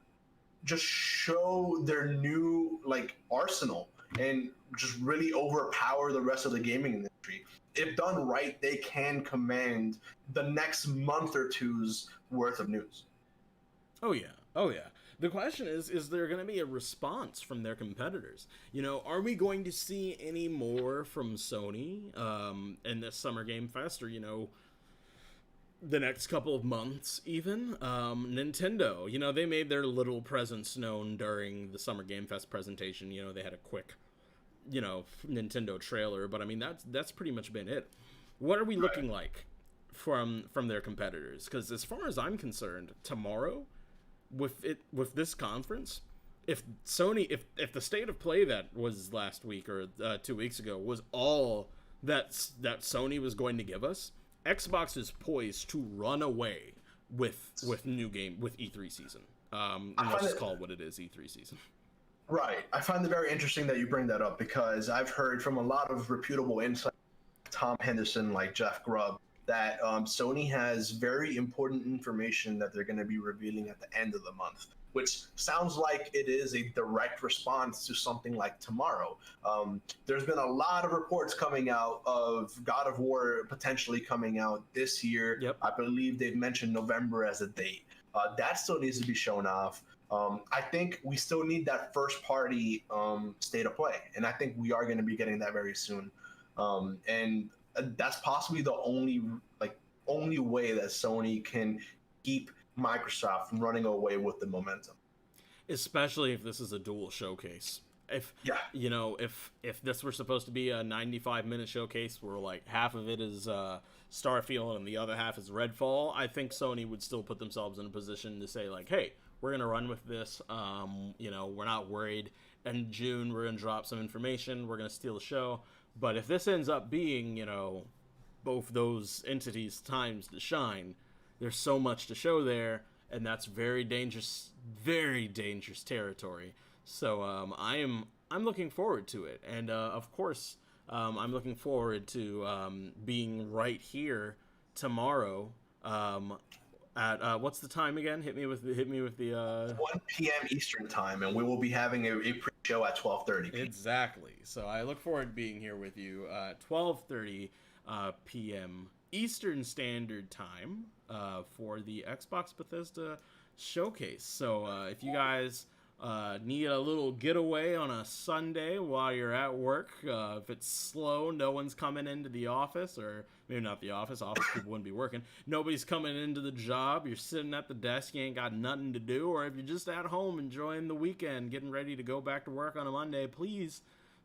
just show their new arsenal and just really overpower the rest of the gaming industry. If done right, they can command the next month or two's worth of news. Oh yeah. The question is there going to be a response from their competitors? Are we going to see any more from Sony in this Summer Game Fest, or the next couple of months even? Nintendo, they made their little presence known during the Summer Game Fest presentation. They had a quick, Nintendo trailer, but I mean that's pretty much been it. What are we looking like from their competitors? Because as far as I'm concerned, tomorrow, with this conference, if the State of Play that was last week or 2 weeks ago was all that Sony was going to give us, Xbox is poised to run away with E3 season. Let's just call it what it is, E3 season. Right. I find it very interesting that you bring that up, because I've heard from a lot of reputable insights, Tom Henderson, like Jeff Grubb, that Sony has very important information that they're going to be revealing at the end of the month, which sounds like it is a direct response to something like tomorrow. There's been a lot of reports coming out of God of War potentially coming out this year. Yep. I believe they've mentioned November as a date. That still needs to be shown off. I think we still need that first party State of Play, and I think we are going to be getting that very soon. And that's possibly the only way that Sony can keep Microsoft from running away with the momentum. Especially if this is a dual showcase. If this were supposed to be a 95-minute showcase where like half of it is Starfield and the other half is Redfall, I think Sony would still put themselves in a position to say like, hey, we're gonna run with this. We're not worried In June, we're going to drop some information. We're going to steal the show. But if this ends up being, both those entities' times to shine, there's so much to show there, and that's very dangerous territory. So I'm looking forward to it, and of course, I'm looking forward to being right here tomorrow. At what's the time again? Hit me with the 1 p.m. Eastern time, and we will be having a pre-show at 12:30. Exactly. So I look forward to being here with you at 12:30 p.m. Eastern Standard Time for the Xbox Bethesda showcase. So if you guys need a little getaway on a Sunday while you're at work, if it's slow, no one's coming into the office, or maybe not the office people wouldn't be working, nobody's coming into the job, you're sitting at the desk, you ain't got nothing to do, or if you're just at home enjoying the weekend, getting ready to go back to work on a Monday, please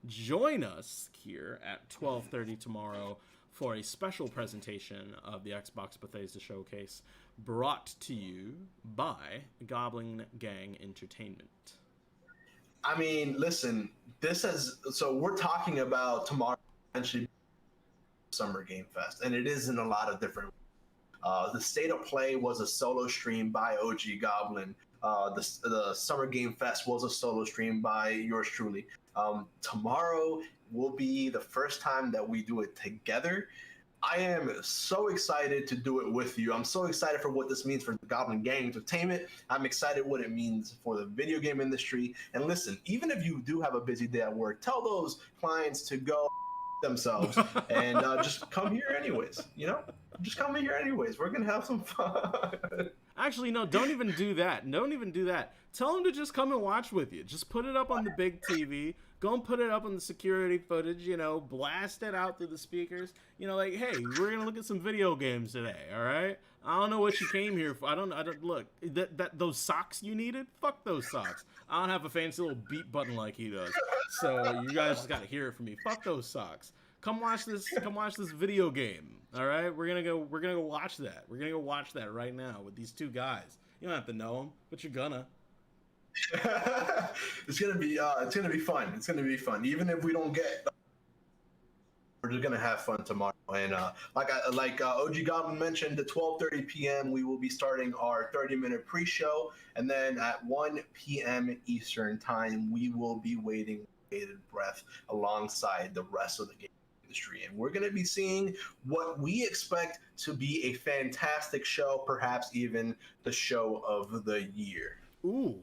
join us here at 12:30 tomorrow for a special presentation of the Xbox Bethesda Showcase, brought to you by Goblin Gang Entertainment. I mean, listen, so we're talking about tomorrow essentially Summer Game Fest, and it is in a lot of different the State of Play was a solo stream by OgGoblin. The Summer Game Fest was a solo stream by yours truly. Tomorrow will be the first time that we do it together. I am so excited to do it with you. I'm so excited for what this means for the Goblin Gang Entertainment. I'm excited what it means for the video game industry. And listen, even if you do have a busy day at work, tell those clients to go themselves and just come here anyways. Just come here anyways. We're gonna have some fun. Actually, no, don't even do that. Tell them to just come and watch with you. Just put it up on the big TV. Go and put it up on the security footage, blast it out through the speakers. Like, hey, we're going to look at some video games today, all right? I don't know what you came here for. I don't look, those socks you needed? Fuck those socks. I don't have a fancy little beat button like he does. So you guys just got to hear it from me. Fuck those socks. Come watch this video game, all right? We're going to go watch that. We're going to go watch that right now with these two guys. You don't have to know them, but you're gonna. It's gonna be fun. It's gonna be fun. Even if we don't get, we're just gonna have fun tomorrow. And like OgGoblin mentioned, at 12:30 p.m. we will be starting our 30-minute pre-show, and then at 1 p.m. Eastern time we will be waiting with bated breath alongside the rest of the game industry, and we're gonna be seeing what we expect to be a fantastic show, perhaps even the show of the year. Ooh.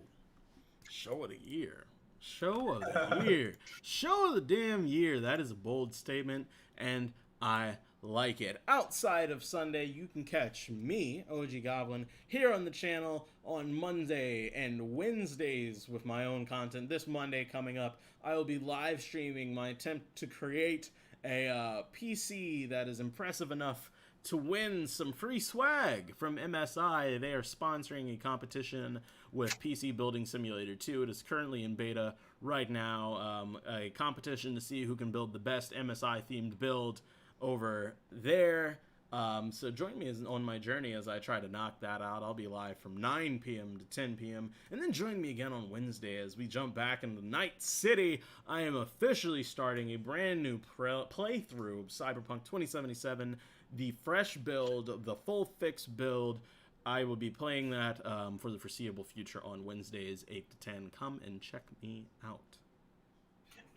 Show of the year. Show of the year. Show of the damn year. That is a bold statement, and I like it. Outside of Sunday, you can catch me, OgGoblin, here on the channel on Monday and Wednesdays with my own content. This Monday coming up, I will be live streaming my attempt to create a PC that is impressive enough to win some free swag from MSI. They are sponsoring a competition with PC Building Simulator 2. It is currently in beta right now. A competition to see who can build the best MSI-themed build over there. So join me on my journey as I try to knock that out. I'll be live from 9 p.m. to 10 p.m. And then join me again on Wednesday as we jump back into Night City. I am officially starting a brand new playthrough of Cyberpunk 2077. The fresh build, the full fix build. I will be playing that for the foreseeable future on Wednesdays, 8 to 10. Come and check me out.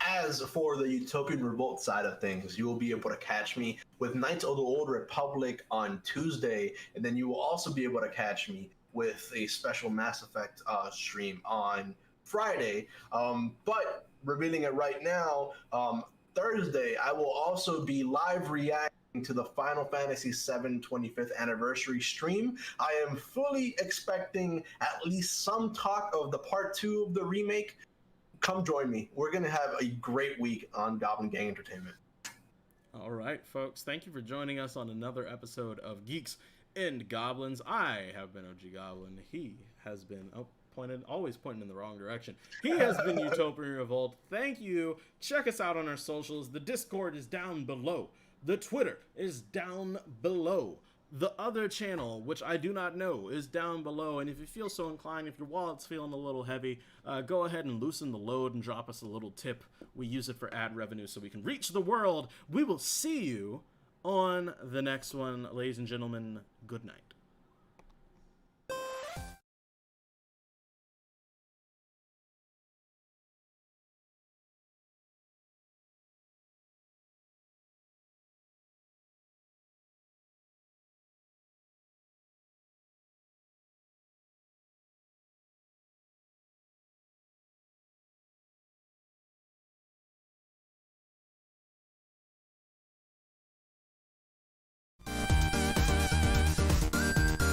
As for the Utopian Revolt side of things, you will be able to catch me with Knights of the Old Republic on Tuesday, and then you will also be able to catch me with a special Mass Effect stream on Friday. But revealing it right now, Thursday, I will also be live reacting to the Final Fantasy VII 25th anniversary stream. I am fully expecting at least some talk of the part 2 of the remake. Come join me. We're going to have a great week on Goblin Gang Entertainment. All right, folks. Thank you for joining us on another episode of Geeks and Goblins. I have been OgGoblin. He has been always pointing in the wrong direction. He has been Utopian Revolt. Thank you. Check us out on our socials. The Discord is down below. The Twitter is down below. The other channel, which I do not know, is down below, and if you feel so inclined, if your wallet's feeling a little heavy, go ahead and loosen the load and drop us a little tip. We use it for ad revenue so we can reach the world. We will see you on the next one. Ladies and gentlemen, good night.